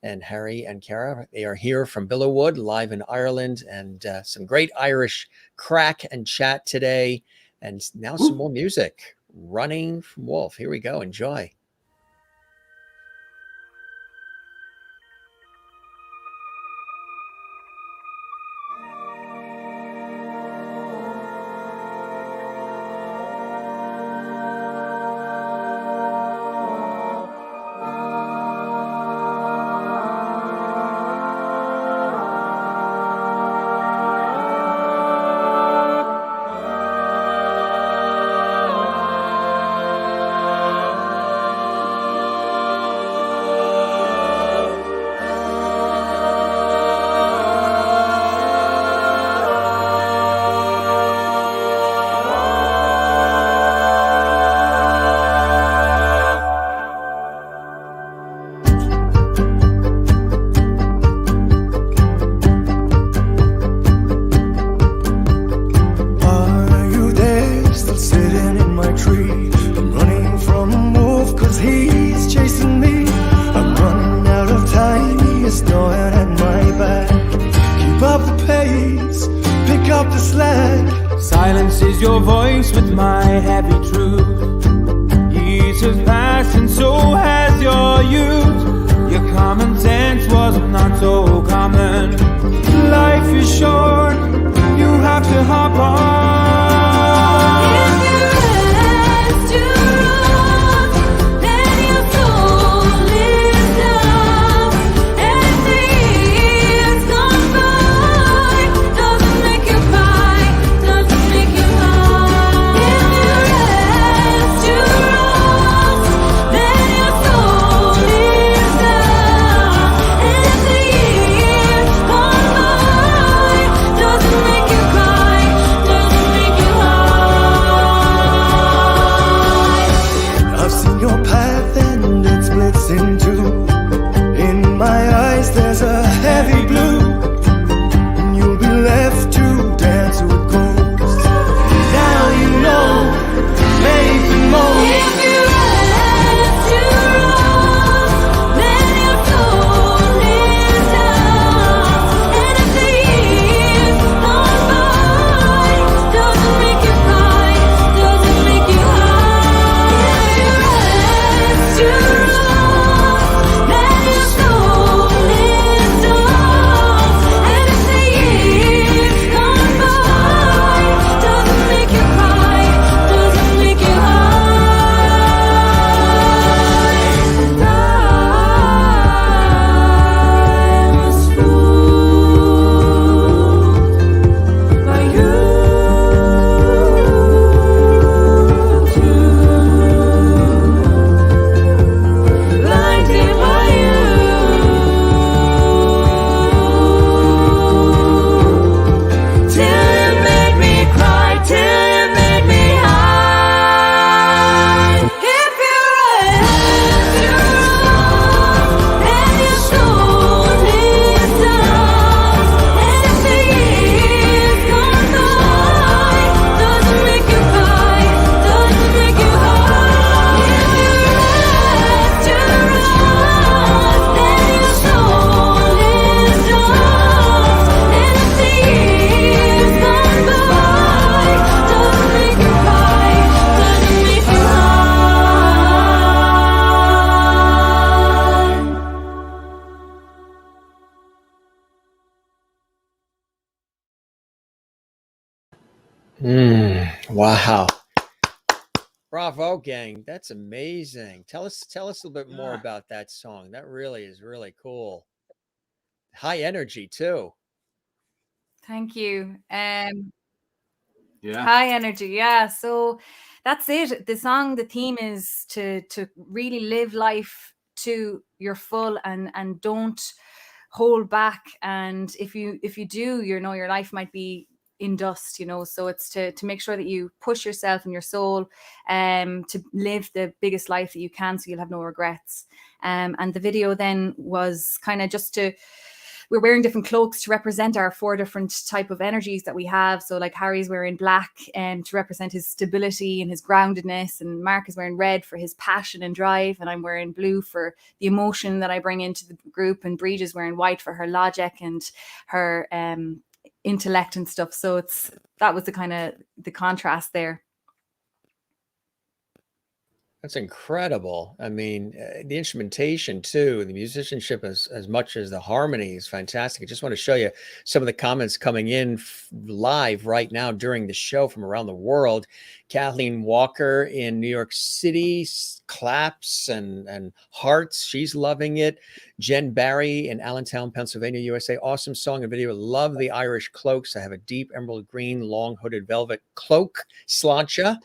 And Harry and Cara, they are here from Billow live in Ireland, and some great Irish crack and chat today. And now some more music. Running from Wolf. Here we go. Enjoy. Silence is your voice with my heavy truth. Years have passed and so has your youth. Your common sense was not so common. Life is short, you have to hop on. Gone Wow. Bravo, gang. That's amazing. Tell us a little bit more about that song. That really is really cool. High energy too. Thank you. Yeah. High energy. Yeah. So that's it. The song, the theme is to really live life to your full and don't hold back. And if you do, you know, your life might be in dust, you know. So it's to make sure that you push yourself and your soul to live the biggest life that you can, so you'll have no regrets. And the video then was kind of just to, we're wearing different cloaks to represent our 4 different type of energies that we have. So like Harry's wearing black to represent his stability and his groundedness, and Mark is wearing red for his passion and drive, and I'm wearing blue for the emotion that I bring into the group, and Breed is wearing white for her logic and her intellect and stuff. So that was the kind of the contrast there. That's incredible. I mean, the instrumentation too, the musicianship as much as the harmony is fantastic. I just want to show you some of the comments coming in live right now during the show from around the world. Kathleen Walker in New York City claps and hearts. She's loving it. Jen Barry in Allentown, Pennsylvania, USA. Awesome song and video. Love the Irish cloaks. I have a deep emerald green, long hooded velvet cloak. Slancha.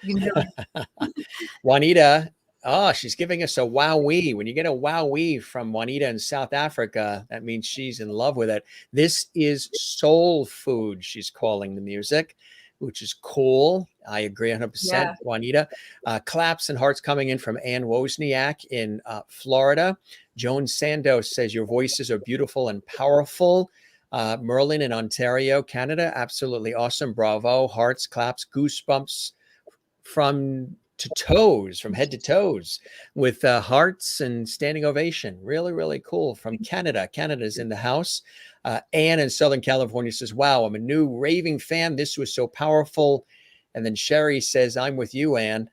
Juanita. Oh, she's giving us a wowee. When you get a wowee from Juanita in South Africa, that means she's in love with it. This is soul food, she's calling the music, which is cool. I agree 100%, yeah. Juanita. Claps and hearts coming in from Ann Wozniak in Florida. Joan Sandos says, your voices are beautiful and powerful. Merlin in Ontario, Canada. Absolutely awesome. Bravo. Hearts, claps, goosebumps from head to toes, with hearts and standing ovation. Really, really cool. From Canada. Canada's in the house. Anne in Southern California says, wow, I'm a new raving fan. This was so powerful. And then Sherry says, I'm with you, Anne.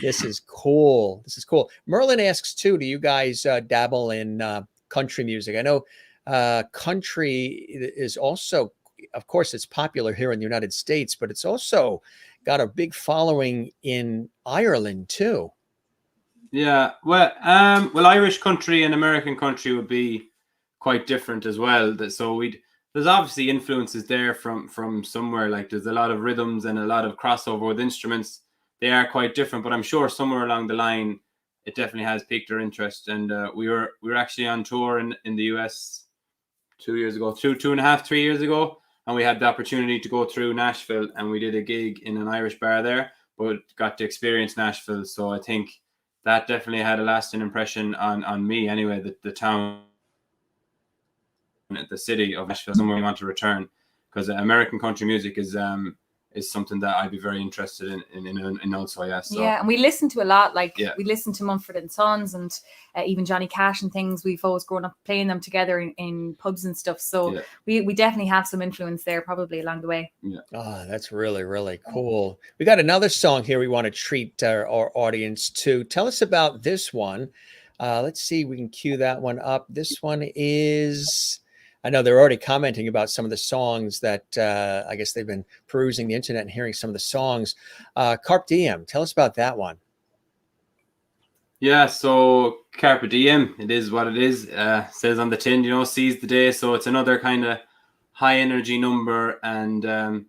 This is cool. This is cool. Merlin asks too, do you guys dabble in country music? I know country is also, of course, it's popular here in the United States, but it's also got a big following in Ireland too. Yeah, well, Irish country and American country would be quite different as well. So there's obviously influences there from somewhere. Like there's a lot of rhythms and a lot of crossover with instruments. They are quite different, but I'm sure somewhere along the line it definitely has piqued our interest. And we were actually on tour in the US 2 years ago, 2.5, 3 years ago. And we had the opportunity to go through Nashville, and we did a gig in an Irish bar there, but got to experience Nashville. So I think that definitely had a lasting impression on me anyway, the town, the city of Nashville, somewhere we want to return, because American country music is something that I'd be very interested in also. Yeah. So, yeah, and we listen to a lot. We listen to Mumford & Sons and even Johnny Cash and things. We've always grown up playing them together in pubs and stuff. So we definitely have some influence there probably along the way. Yeah. Oh, that's really, really cool. We got another song here we want to treat our audience to. Tell us about this one. Let's see, we can cue that one up. This one is... I know they're already commenting about some of the songs that I guess they've been perusing the internet and hearing some of the songs. Carpe Diem, tell us about that one. Yeah, so Carpe Diem, it is what it is. Says on the tin, seize the day. So it's another kind of high energy number, and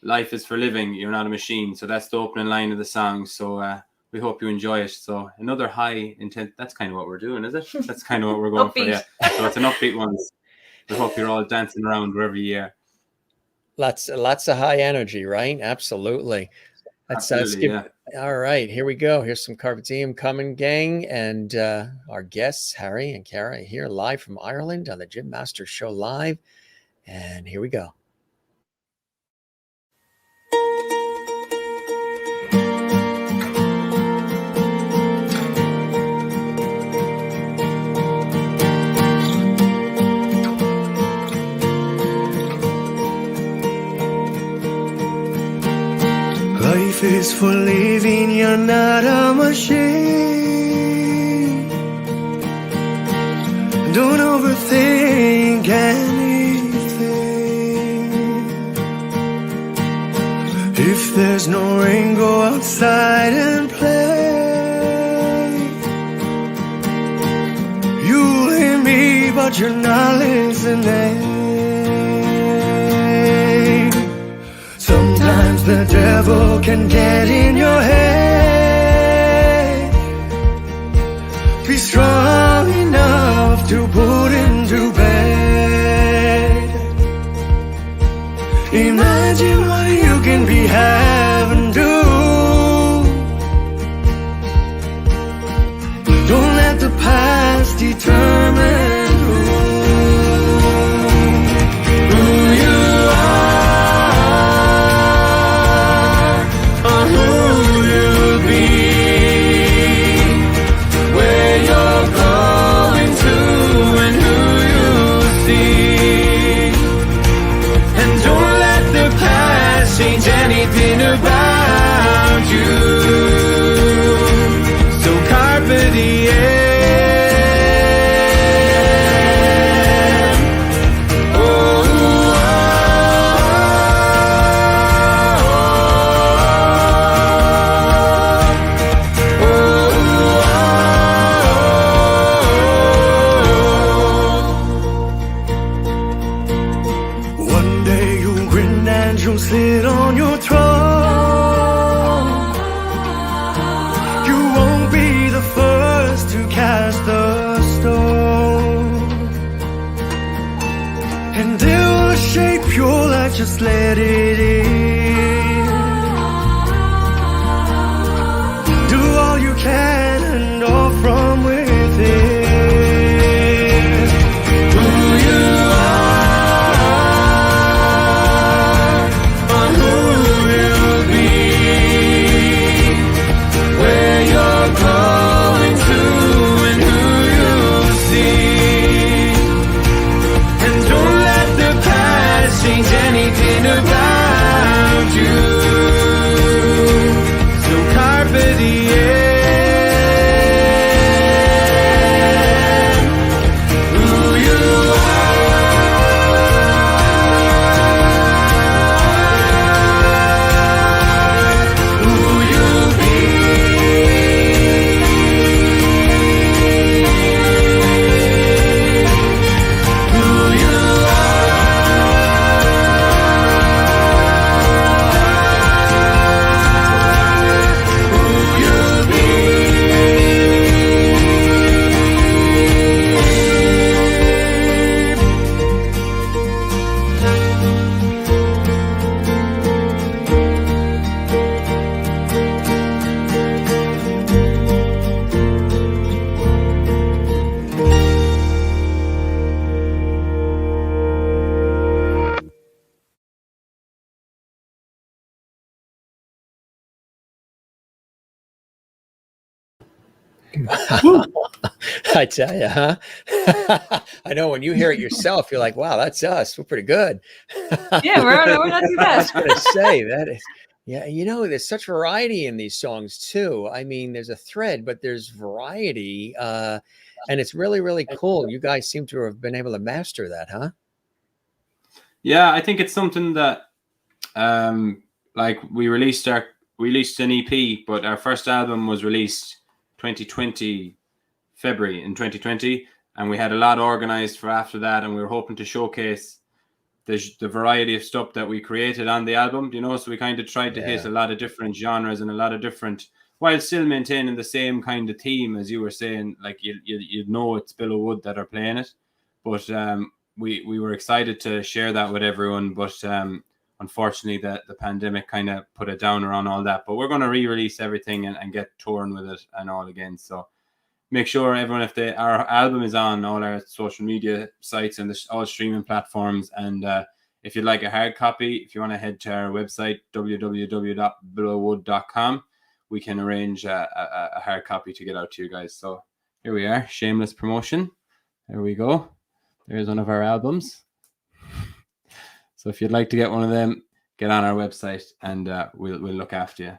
life is for living. You're not a machine. So that's the opening line of the song. So we hope you enjoy it. So another high intent. That's kind of what we're doing, is it? That's kind of what we're going for. Yeah. So it's an upbeat one. We hope you're all dancing around wherever you are. Lots of high energy, right? Absolutely. Absolutely, yeah. All right, here we go. Here's some Carpe Diem coming, gang. And our guests, Harry and Cara, here live from Ireland on the Jim Masters Show Live. And here we go. Life is for living, you're not a machine. Don't overthink anything. there's no rain, go outside and play. You hear me, but you're not listening. Sometimes the devil can get in your head. Be strong enough to put him to bed. Imagine what you can be having do. Don't let the past determine who you are or who you'll be, where you're going to and who you'll see. And don't let the past change anything about you. So carpe diem. One day you'll grin and you'll sit on your throne. You won't be the first to cast the stone. And it will shape your life, just let it in. Do all you can and all from within. Who you are or who you'll be, where you're going to and who you'll see. And don't let the past change anything about you. So carpe diem. Who you are, who you'll be. Who you are, who you'll be. I tell you, huh? I know when you hear it yourself, you're like, wow, that's us. We're pretty good. Yeah, we're not too I bad. was going to say that is, yeah, you know, there's such variety in these songs too. I mean, there's a thread, but there's variety. And it's really, really cool. You guys seem to have been able to master that, huh? Yeah, I think it's something that like we released an EP, but our first album was released 2020 February in 2020, and we had a lot organized for after that, and we were hoping to showcase the variety of stuff that we created on the album, you know. So we kind of tried to hit a lot of different genres and a lot of different, while still maintaining the same kind of theme as you were saying. Like you know it's Billow Wood that are playing it, but we were excited to share that with everyone, but unfortunately the pandemic kind of put a downer on all that. But we're going to re-release everything and get touring with it and all again. So make sure everyone, our album is on all our social media sites and all streaming platforms. And if you'd like a hard copy, if you want to head to our website, www.billowwood.com, we can arrange a hard copy to get out to you guys. So here we are, shameless promotion. There we go. There's one of our albums. So if you'd like to get one of them, get on our website and we'll look after you.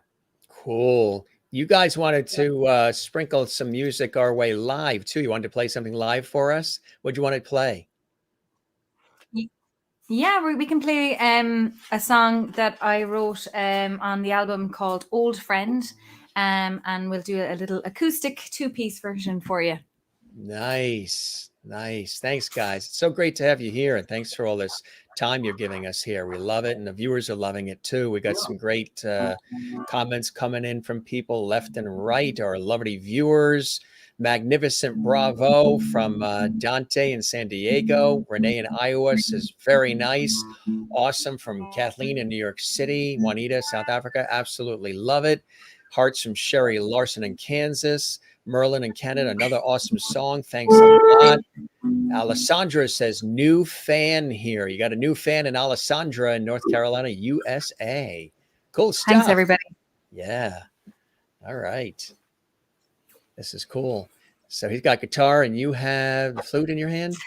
Cool. You guys wanted to sprinkle some music our way live too. You wanted to play something live for us. What do you want to play? Yeah, we can play a song that I wrote on the album called Old Friend, and we'll do a little acoustic 2-piece version for you. Nice. Thanks, guys. It's so great to have you here, and thanks for all this time you're giving us here. We love it, and the viewers are loving it too. We got some great comments coming in from people left and right, our lovely viewers. Magnificent bravo from Dante in San Diego. Renee in Iowa says, very nice. Awesome from Kathleen in New York City. Juanita, South Africa, absolutely love it. Hearts from Sherry Larson in Kansas. Merlin in Canada, another awesome song. Thanks a lot. Alessandra says, new fan here. You got a new fan in Alessandra in North Carolina, USA. Cool stuff. Thanks, everybody. Yeah. All right. This is cool. So he's got guitar and you have the flute in your hand?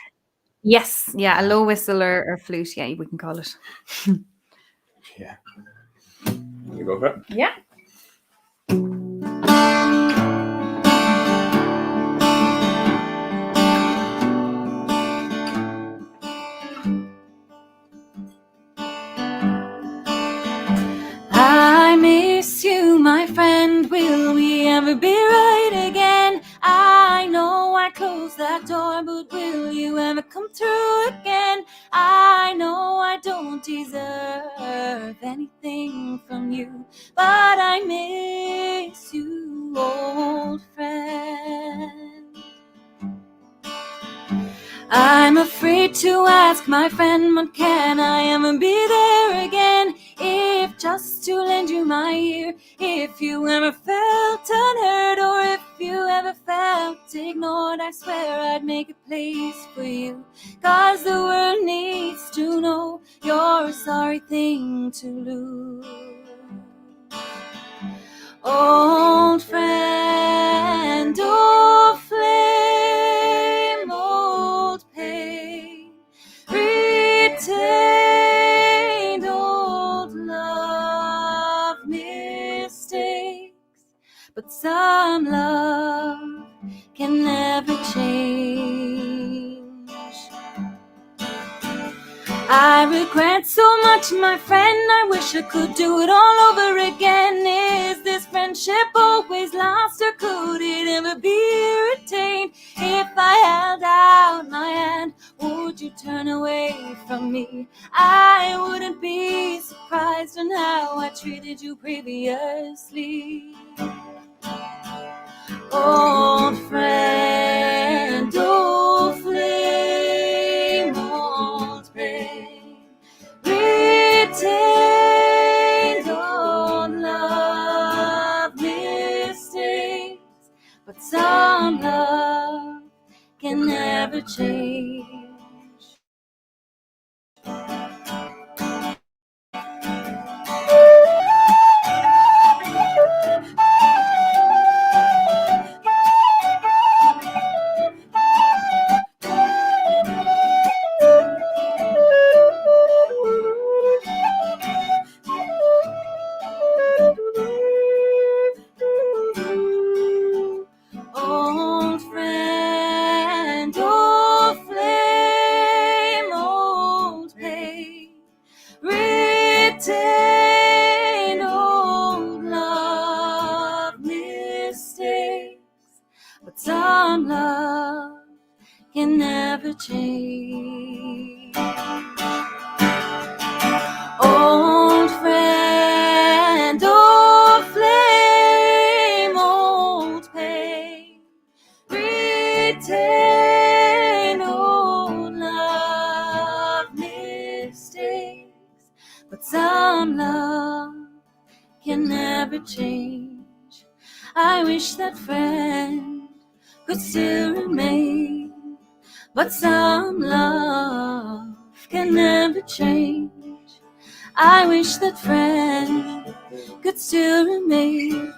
Yes. Yeah. A low whistle or flute. Yeah, we can call it. Yeah. You go for it? Yeah. I miss you, my friend. Will we ever be right again? I know I closed that door, but will you ever come through again? I know I don't deserve anything from you, but I miss you, old friend. I'm afraid to ask, my friend, but can I ever be there again? If just to lend you my ear, if you ever felt unheard, or if you ever felt ignored, I swear I'd make a place for you, 'cause the world needs to know you're a sorry thing to lose. Old friend, old flame, old pain, retained old love, mistakes, but some love can never change. I regret so much, my friend, I wish I could do it all over again. Is this friendship always lost, or could it ever be retained? If I held out my hand, would you turn away from me? I wouldn't be surprised on how I treated you previously. Old friend, old flame, old pain, retained old love, mistakes, but some love can never change. Old friend, old flame, old pain, retained old love, mistakes, but some love can never change. Old friend, old flame, old pain, retain old love, mistakes, but some love can never change. I wish that friend could still remain, but some love can never change. I wish that friend could still remain,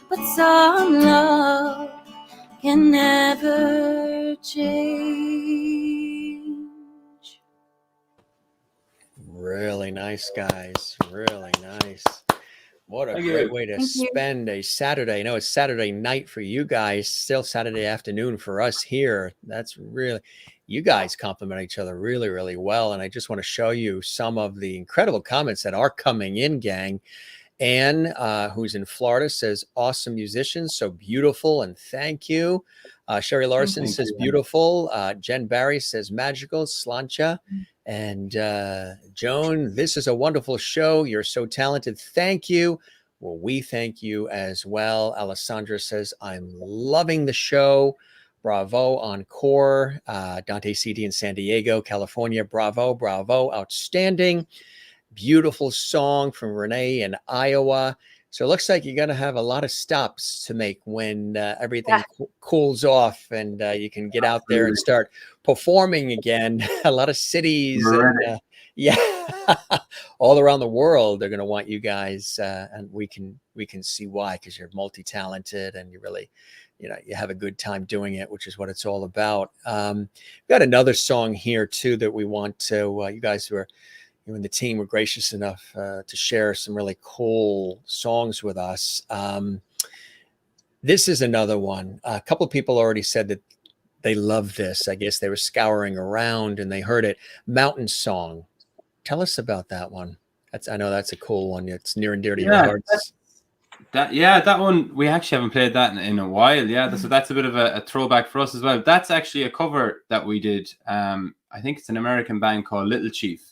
but some love can never change. Really nice, guys. Really nice. What a Thank great you. way to Thank you. spend a Saturday. I know it's Saturday night for you guys, still Saturday afternoon for us here. That's really, you guys compliment each other really, really well. And I just want to show you some of the incredible comments that are coming in, gang. Anne, who's in Florida, says, awesome musicians, so beautiful, and thank you. Sherry Larson Thank says, you. beautiful. Jen Barry says, magical. Slancha. And Joan, this is a wonderful show. You're so talented. Thank you. Well, we thank you as well. Alessandra says, I'm loving the show. Bravo, encore. Dante CD in San Diego, California. Bravo, bravo. Outstanding. Beautiful song from Renee in Iowa. So it looks like you're going to have a lot of stops to make when everything cools off and you can get out there and start performing again. A lot of cities and all around the world, they're going to want you guys, and we can see why, because you're multi-talented and you really, you have a good time doing it, which is what it's all about. We've got another song here too that we want to. You guys who are. You and the team were gracious enough to share some really cool songs with us. This is another one. A couple of people already said that they love this. I guess they were scouring around and they heard it. Mountain Song. Tell us about that one. I know that's a cool one. It's near and dear to your hearts. That one, we actually haven't played that in a while. Yeah, so that's a bit of a throwback for us as well. That's actually a cover that we did. I think it's an American band called Little Chief.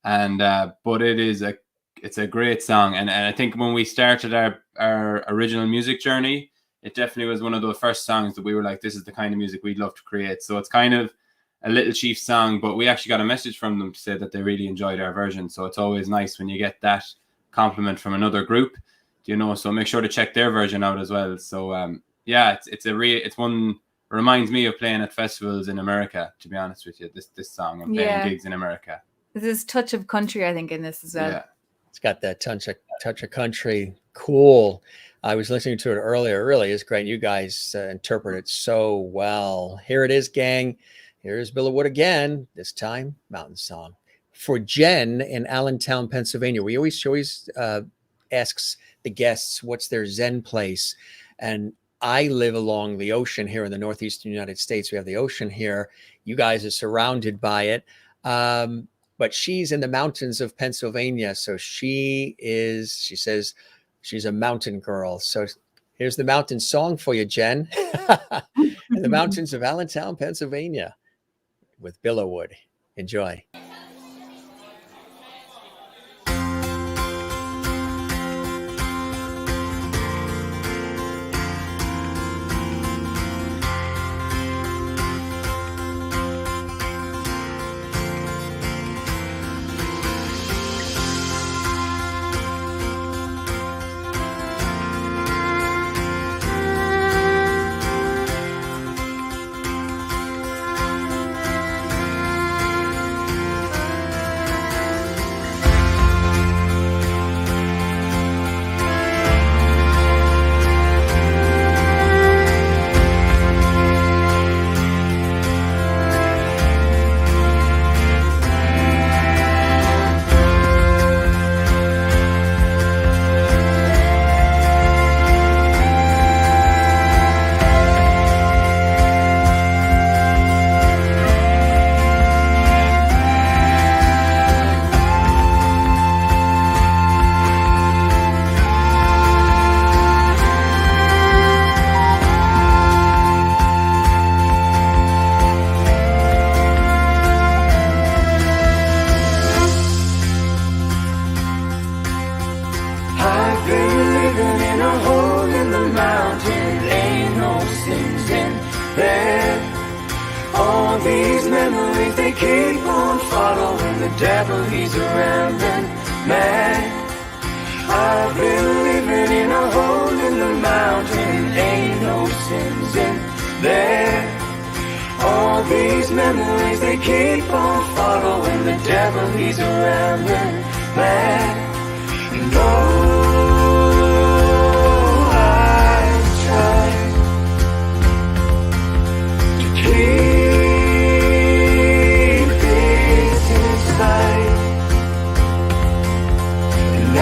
And but it's a great song, and I think when we started our original music journey, it definitely was one of the first songs that we were like, this is the kind of music we'd love to create. So it's kind of a Little Chief song, but we actually got a message from them to say that they really enjoyed our version. So it's always nice when you get that compliment from another group, so make sure to check their version out as well. So it's one, reminds me of playing at festivals in America, to be honest with you, this song, and playing gigs in America. There's touch of country, I think, in this as well. Yeah. It's got that touch of country. Cool. I was listening to it earlier. It really is great. You guys interpret it so well. Here it is, gang. Here's Billow again. This time, Mountain Song. For Jen in Allentown, Pennsylvania. She always asks the guests what's their Zen place. And I live along the ocean here in the northeastern United States. We have the ocean here. You guys are surrounded by it. But she's in the mountains of Pennsylvania. So she says she's a mountain girl. So here's the Mountain Song for you, Jen. In the mountains of Allentown, Pennsylvania with Billow. Enjoy. devil, he's around and mad. I've been living in a hole in the mountain, ain't no sins in there. All these memories, they keep on following the devil, he's around and mad. And oh, I tried to keep it inside, and I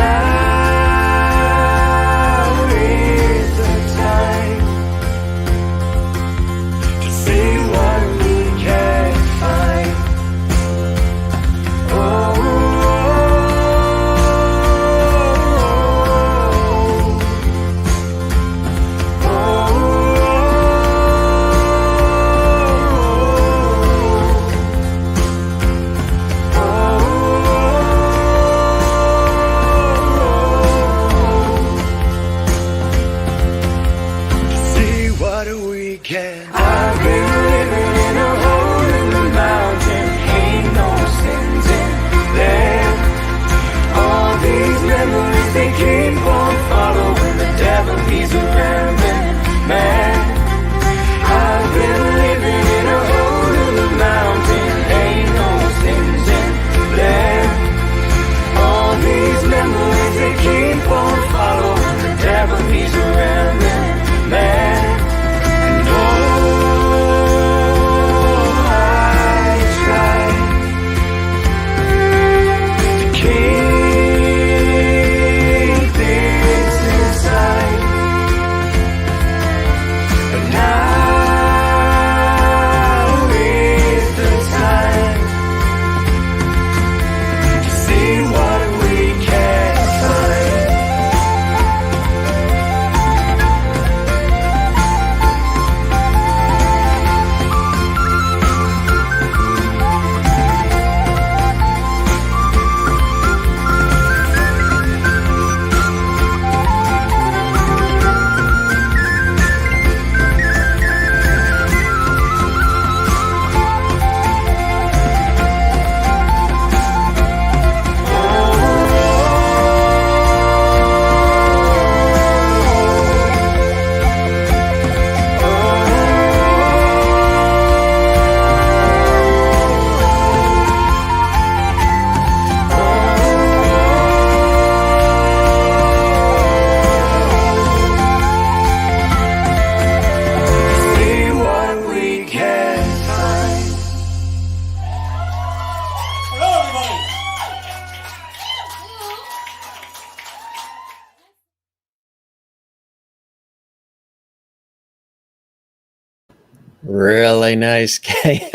Really nice, Kay.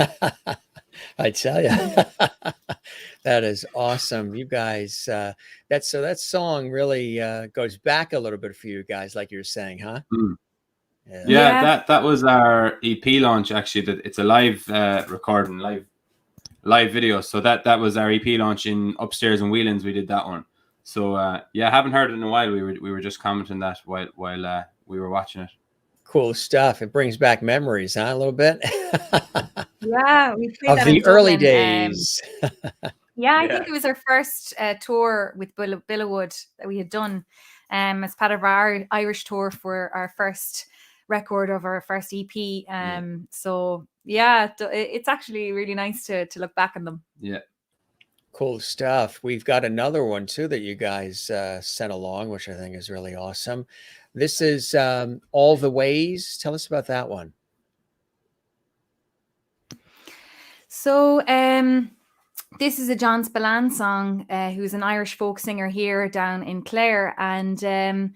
I tell you, that is awesome. You guys, that song really goes back a little bit for you guys, like you were saying, huh? Mm. Yeah. Yeah, that was our EP launch. Actually, that it's a live recording, live video. So that was our EP launch in upstairs in Whelan's. We did that one. So yeah, I haven't heard it in a while. We were just commenting that while we were watching it. Cool stuff. It brings back memories, huh? A little bit Yeah, we played of that in the early Dublin. days. Yeah, I think it was our first tour with Billowwood that we had done as part of our Irish tour for our first record of our first EP. So yeah, it's actually really nice to look back on them. Yeah. Cool stuff. We've got another one too that you guys sent along, which I think is really awesome. This is All the Ways. Tell us about that one. So this is a John Spillane song, who's an Irish folk singer here down in Clare. And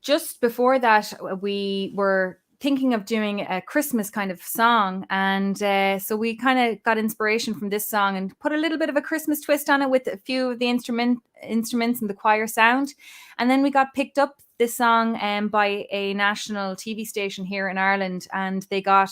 just before that, we were thinking of doing a Christmas kind of song. And so we kind of got inspiration from this song and put a little bit of a Christmas twist on it with a few of the instruments and the choir sound. And then we got picked up this song by a national TV station here in Ireland. And they got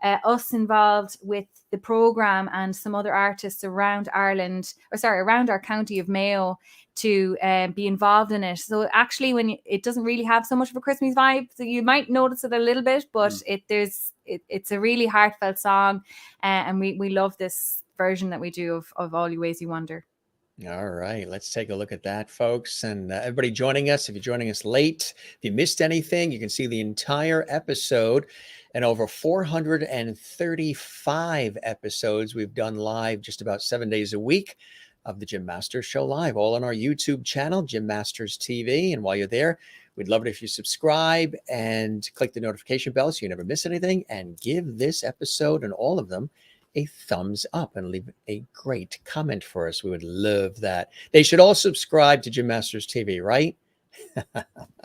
us involved with the program and some other artists around Ireland, around our county of Mayo, to be involved in it. So actually, it doesn't really have so much of a Christmas vibe, so you might notice it a little bit, but it's a really heartfelt song, and we love this version that we do of All You Ways You Wonder. All right, let's take a look at that, folks. And everybody joining us, if you're joining us late, if you missed anything, you can see the entire episode and over 435 episodes we've done live just about 7 days a week of the Jim Masters Show live, all on our YouTube channel, Jim Masters TV. And while you're there, we'd love it if you subscribe and click the notification bell so you never miss anything, and give this episode and all of them a thumbs up and leave a great comment for us. We would love that. They should all subscribe to Jim Masters TV, right?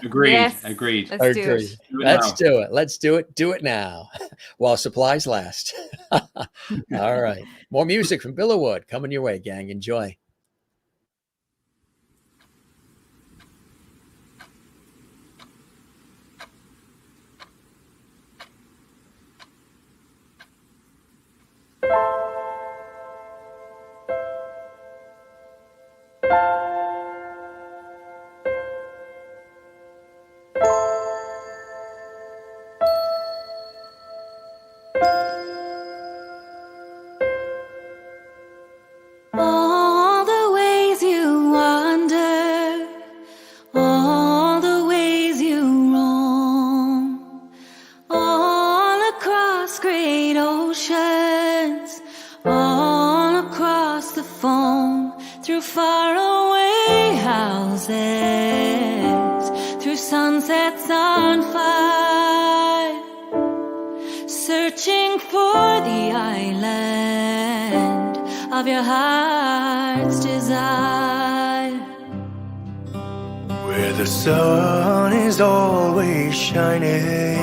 Agreed. Yes, Agreed. let's do it. Let's do it. Let's do it. Do it now while supplies last. All right. More music from Billow coming your way, gang. Enjoy. All the ways you wander, all the ways you roam, all across great oceans, all across the foam, through faraway houses, through sunsets on fire, searching for the island of your heart's desire, where the sun is always shining,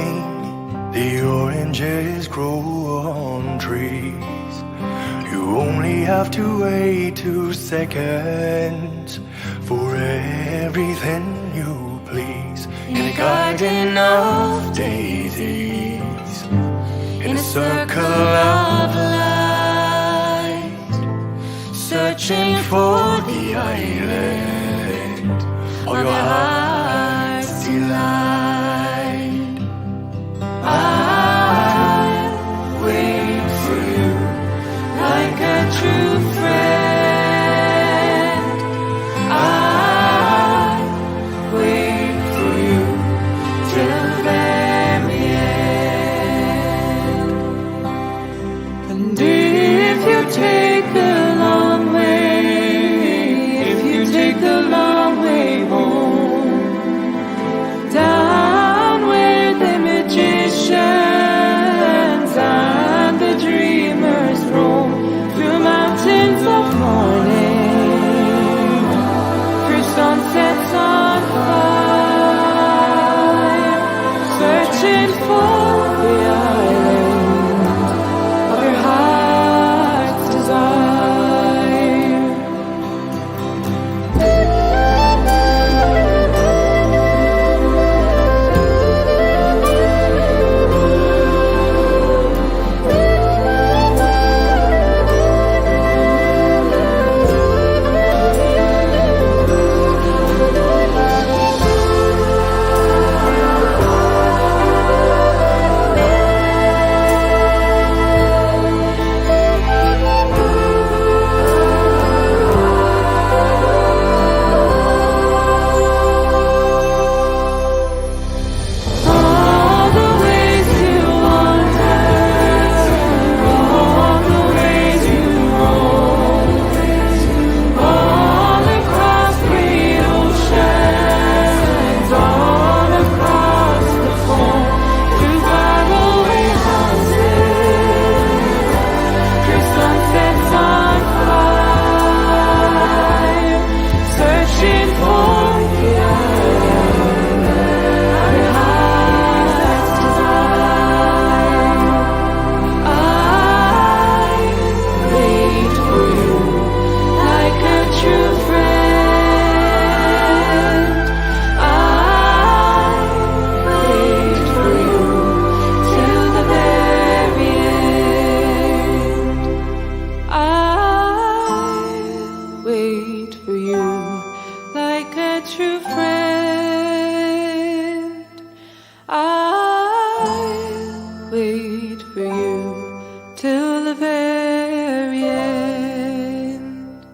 the oranges grow on trees. You only have to wait 2 seconds for everything you please. In a garden of daisies, in a circle of light, searching for the island of your heart's delight. I'll wait for you like a true friend. I'll wait for you till the very end. And if you take the long way, if you take the long way home, wait for you like a true friend. I'll wait for you till the very end.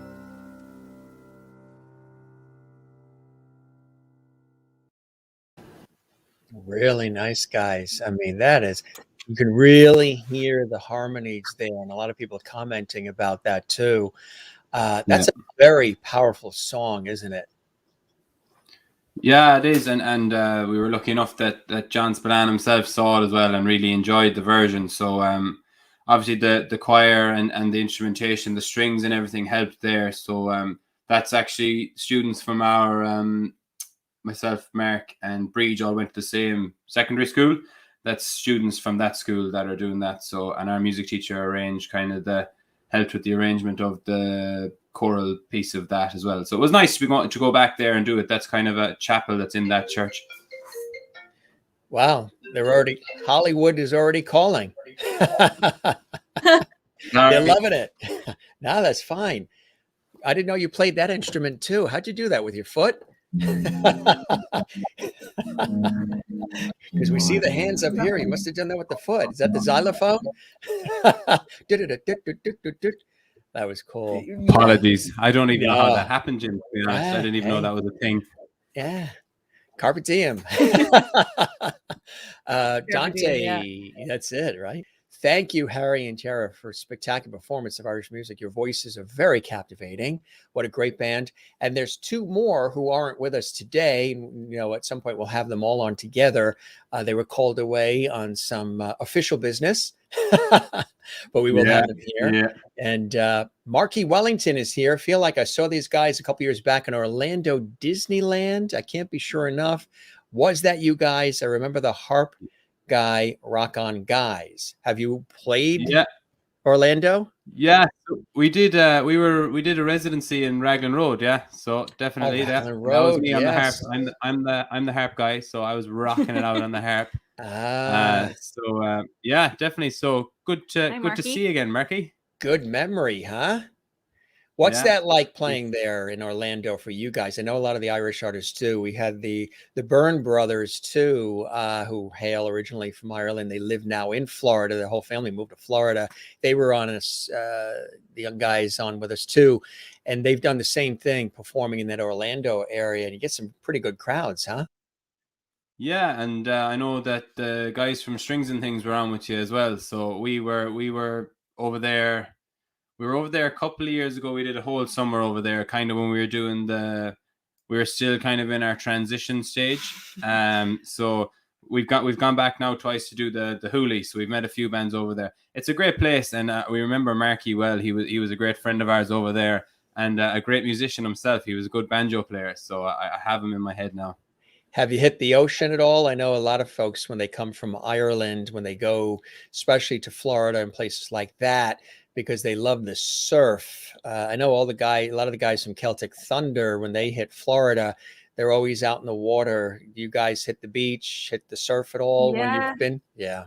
Really nice, guys. I mean, that is, you can really hear the harmonies there, and a lot of people commenting about that too. That's a very powerful song, isn't it? Yeah, it is, and we were lucky enough that John Spillane himself saw it as well and really enjoyed the version. So obviously the choir and the instrumentation, the strings and everything helped there. So that's actually students from our myself, Mark, and Breege all went to the same secondary school. That's students from that school that are doing that. So, and our music teacher arranged kind of helped with the arrangement of the choral piece of that as well. So it was nice to go back there and do it. That's kind of a chapel that's in that church. Wow, Hollywood is already calling. They're loving it. No, that's fine. I didn't know you played that instrument too. How'd you do that, with your foot? Because we see the hands up here. You must have done that with the foot. Is that the xylophone? That was cool. Apologies. I don't even know how that happened, Jim. To be honest, I didn't even know that was a thing. Yeah. Carpe Diem. Dante, that's it, right? Thank you, Harry and Tara, for a spectacular performance of Irish music. Your voices are very captivating. What a great band. And there's two more who aren't with us today. You know, at some point we'll have them all on together. They were called away on some official business, but we will have them here. Yeah. And Marky Wellington is here. I feel like I saw these guys a couple years back in Orlando Disneyland. I can't be sure enough. Was that you guys? I remember the harp guy, Rock On Guys. Have you played Orlando? Yeah, we did. We did a residency in Raglan Road. Yeah, so definitely that was me on the harp. I'm the harp guy, so I was rocking it out on the harp. Yeah, definitely. So good to see you again, Marky. Good memory, huh? What's that like playing there in Orlando for you guys? I know a lot of the Irish artists too. We had the Byrne brothers too, who hail originally from Ireland. They live now in Florida. Their whole family moved to Florida. They were on us, the young guys on with us too. And they've done the same thing, performing in that Orlando area. And you get some pretty good crowds, huh? Yeah, and I know that the guys from Strings and Things were on with you as well. So we were over there. We were over there a couple of years ago. We did a whole summer over there, kind of when we were doing we were still kind of in our transition stage. So we've gone back now twice to do the Hooley. So we've met a few bands over there. It's a great place, and we remember Marky well. He was a great friend of ours over there, and a great musician himself. He was a good banjo player. So I have him in my head now. Have you hit the ocean at all? I know a lot of folks, when they come from Ireland, when they go, especially to Florida and places like that, because they love the surf. I know a lot of the guys from Celtic Thunder, when they hit Florida, they're always out in the water. Do you guys hit the beach, hit the surf at all when you've been? Yeah.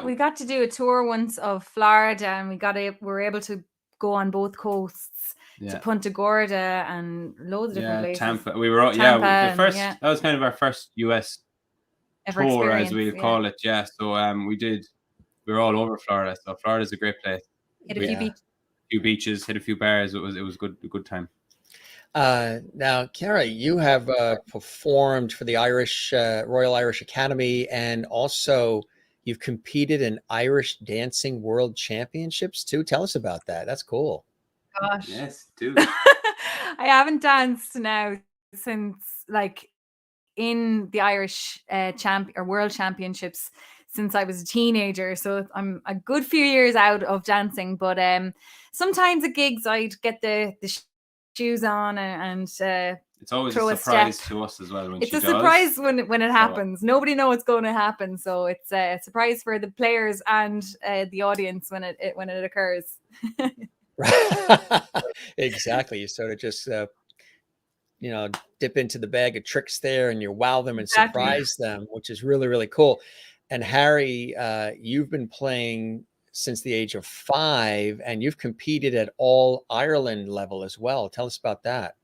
We got to do a tour once of Florida, and we were able to go on both coasts to Punta Gorda and loads of different places. Tampa. We were that was kind of our first US tour, as we call it. Yeah. So we were all over Florida. So Florida's a great place. Hit a few beaches, hit a few bars. It was a good time. Now, Cara, you have performed for the Royal Irish Academy, and also you've competed in Irish Dancing World Championships too. Tell us about that. That's cool. Gosh, yes, dude. I haven't danced now since in the Irish World Championships since I was a teenager, so I'm a good few years out of dancing. But sometimes at gigs I'd get the shoes on and it's always a surprise to us as well. It's a surprise when it happens. Nobody knows what's going to happen, so it's a surprise for the players and the audience when it occurs. Exactly. You sort of just dip into the bag of tricks there, and you wow them and surprise them, which is really, really cool. And Harry, you've been playing since the age of 5, and you've competed at all Ireland level as well. Tell us about that.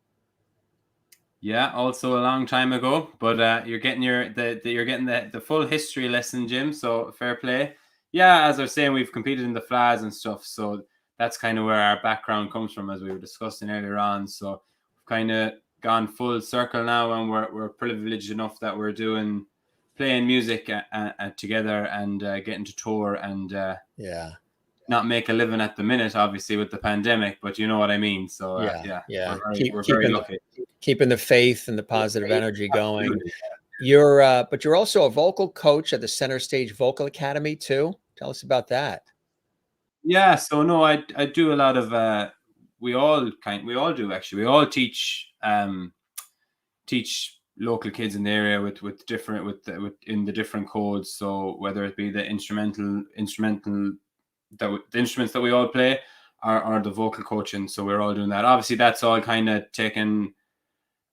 Yeah, also a long time ago, but you're getting the full history lesson, Jim. So fair play. Yeah, as I was saying, we've competed in the FLAs and stuff, so that's kind of where our background comes from, as we were discussing earlier on. So we've kind of gone full circle now, and we're privileged enough that we're playing music together and getting to tour and Yeah. not make a living at the minute, obviously, with the pandemic, but you know what I mean. So Yeah. we're very lucky. Keeping the faith and the positive energy going. Absolutely. But you're also a vocal coach at the Center Stage Vocal Academy too. Tell us about that. Yeah, so no, I do a lot of we all do actually. We all teach local kids in the area with in the different codes. So whether it be the instrumental the instruments that we all play are the vocal coaching. So we're all doing that. Obviously, that's all kind of taken.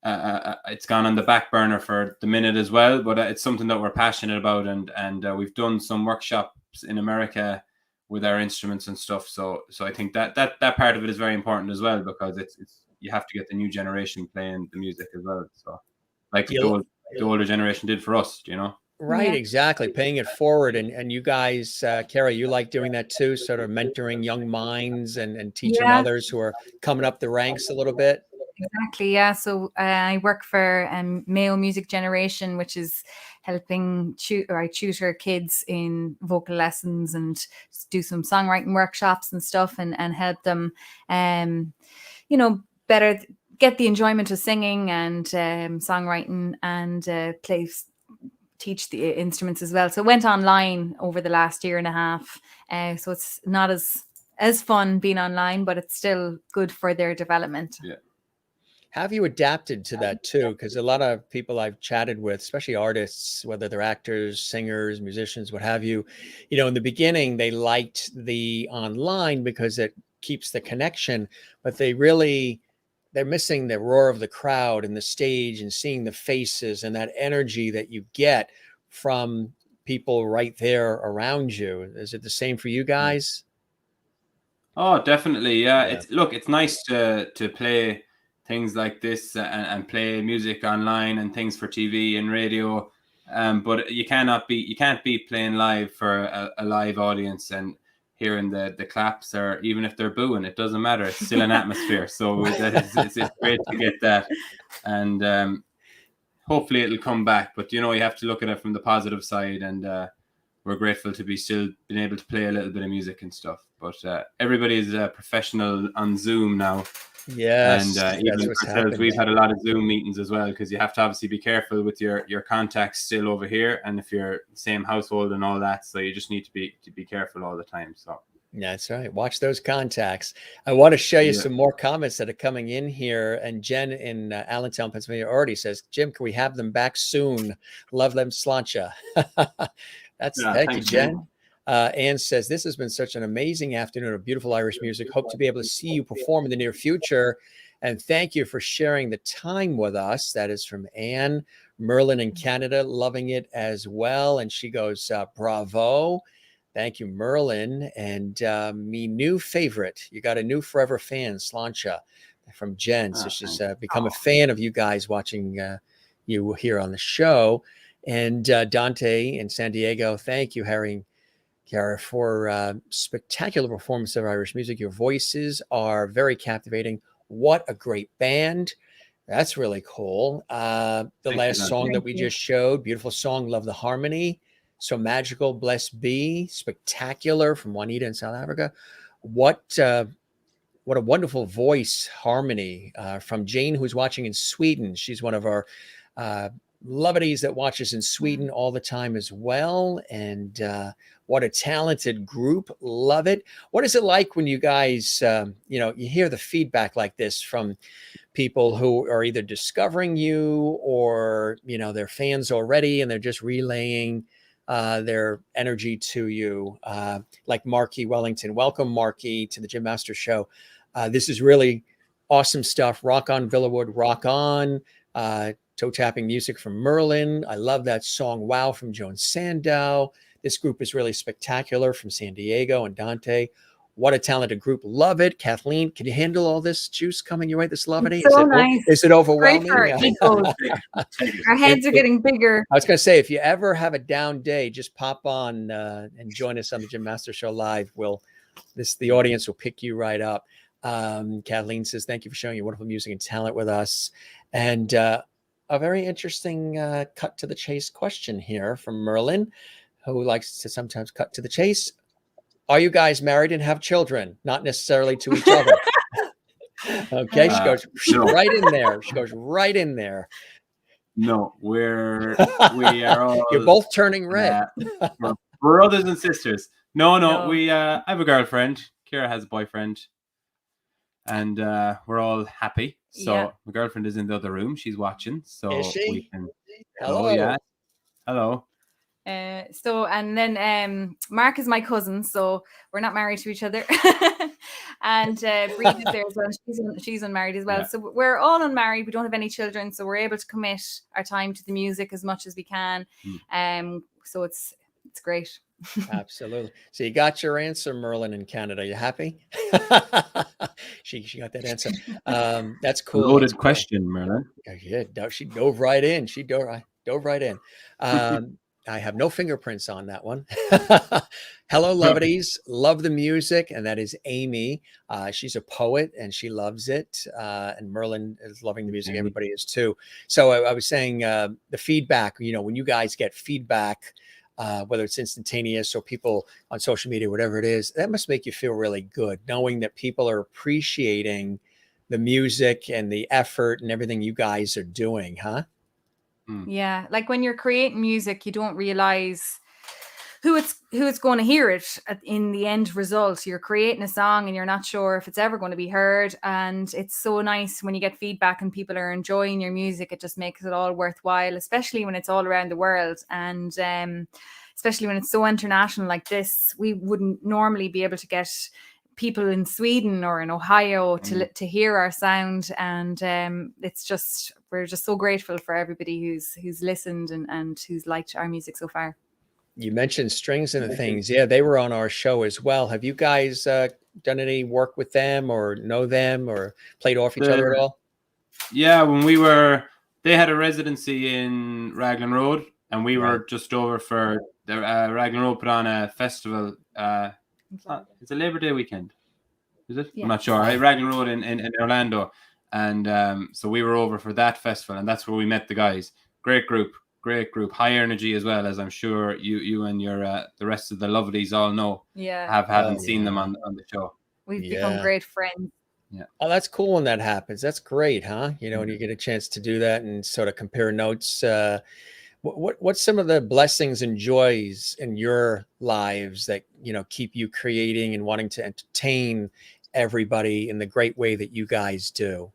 It's gone on the back burner for the minute as well, but it's something that we're passionate about, and we've done some workshops in America with our instruments and stuff. So I think that part of it is very important as well, because it's you have to get the new generation playing the music as well. So like the older generation did for us, you know. Right, Yeah. exactly. Paying it forward. And you guys, Kara, you like doing that too, sort of mentoring young minds and teaching Yeah. others who are coming up the ranks a little bit. Exactly, yeah. So I work for Mayo Music Generation, which is helping tutor kids in vocal lessons and do some songwriting workshops and stuff, and help them, better get the enjoyment of singing and songwriting, and teach the instruments as well. So it went online over the last year and a half. So it's not as fun being online, but it's still good for their development. Yeah. Have you adapted to that too? Because a lot of people I've chatted with, especially artists, whether they're actors, singers, musicians, what have you, in the beginning, they liked the online because it keeps the connection, but they're missing the roar of the crowd and the stage and seeing the faces and that energy that you get from people right there around you. Is it the same for you guys? Oh, definitely. Yeah. Yeah. It's nice to play things like this and play music online and things for TV and radio. But you can't be playing live for a live audience and hearing the claps, or even if they're booing, it doesn't matter. It's still an atmosphere. So it's great to get that. And hopefully it'll come back. But, you have to look at it from the positive side, and we're grateful to be still being able to play a little bit of music and stuff. But everybody's a professional on Zoom now. Yes, and even ourselves, we've had a lot of Zoom meetings as well, because you have to obviously be careful with your contacts still over here, and if you're same household and all that, so you just need to be careful all the time. So that's right. Watch those contacts. I want to show you some more comments that are coming in here. And Jen in Allentown, Pennsylvania already says, Jim, can we have them back soon? Love them, Slancha. Thank you, Jen. Anne says, this has been such an amazing afternoon of beautiful Irish music. Hope to be able to see you perform in the near future. And thank you for sharing the time with us. That is from Anne. Merlin in Canada, loving it as well. And she goes, bravo. Thank you, Merlin. And me new favorite. You got a new forever fan, Slancha, from Jen. So she's become a fan of you guys, watching you here on the show. And Dante in San Diego, thank you, Harry, Kara, for spectacular performance of Irish music. Your voices are very captivating. What a great band. That's really cool. The last song that we just showed, beautiful song, love the harmony. So magical, blessed be, spectacular, from Juanita in South Africa. What a wonderful voice harmony from Jane, who's watching in Sweden. She's one of our lovedies that watches in Sweden all the time as well. And what a talented group. Love it. What is it like when you guys, you hear the feedback like this from people who are either discovering you or, they're fans already and they're just relaying their energy to you, like Marky Wellington. Welcome, Marky, to the Jim Master Show. This is really awesome stuff. Rock on, Billow, rock on. Toe tapping music from Merlin. I love that song, Wow, from Joan Sandow. This group is really spectacular from San Diego. And Dante, what a talented group. Love it. Kathleen, can you handle all this juice coming your way, this levity? It's so nice. Is it Great overwhelming? for our egos. Our heads are getting bigger. I was going to say, if you ever have a down day, just pop on and join us on the Jim Master Show Live. The audience will pick you right up. Kathleen says, thank you for sharing your wonderful music and talent with us. And a very interesting cut to the chase question here from Merlin, who likes to sometimes cut to the chase. Are you guys married and have children? Not necessarily to each other. Okay, she goes right in there. She goes right in there. No, we are all. You're both turning red. We're brothers and sisters. No. We I have a girlfriend. Kira has a boyfriend, and we're all happy. So my girlfriend is in the other room. She's watching. So is she? we can. Hello. Oh, yeah. Hello. And then Mark is my cousin, so we're not married to each other. And Breed is there as well. She's unmarried as well. Yeah. So we're all unmarried. We don't have any children, so we're able to commit our time to the music as much as we can. So it's great. Absolutely. So you got your answer, Merlin in Canada. You happy? She got that answer. That's cool. Loaded question, Merlin. Yeah, she dove right in. She dove right in. I have no fingerprints on that one. Hello, Lovities. Love the music. And that is Amy. She's a poet and she loves it. And Merlin is loving the music. Everybody is too. So I was saying the feedback, when you guys get feedback, whether it's instantaneous or people on social media, whatever it is, that must make you feel really good, knowing that people are appreciating the music and the effort and everything you guys are doing, huh? Yeah, like when you're creating music, you don't realize who it's going to hear it in the end result. You're creating a song and you're not sure if it's ever going to be heard, and it's so nice when you get feedback and people are enjoying your music. It just makes it all worthwhile, especially when it's all around the world, and especially when it's so international like this. We wouldn't normally be able to get people in Sweden or in Ohio to hear our sound, and we're just so grateful for everybody who's listened and who's liked our music so far. You mentioned Strings and the Things. Yeah, they were on our show as well. Have you guys done any work with them or know them or played off each other at all? Yeah, they had a residency in Raglan Road, and we were just over for the Raglan Road put on a festival. It's a Labor Day weekend, is it? Yeah. I'm not sure. Raglan Road in Orlando, and so we were over for that festival, and that's where we met the guys. Great group, high energy as well, as I'm sure you and your the rest of the lovelies all know. Yeah, haven't seen them on the show. We've become great friends. Yeah. Oh, that's cool when that happens. That's great, huh? When you get a chance to do that and sort of compare notes. What's some of the blessings and joys in your lives that, keep you creating and wanting to entertain everybody in the great way that you guys do?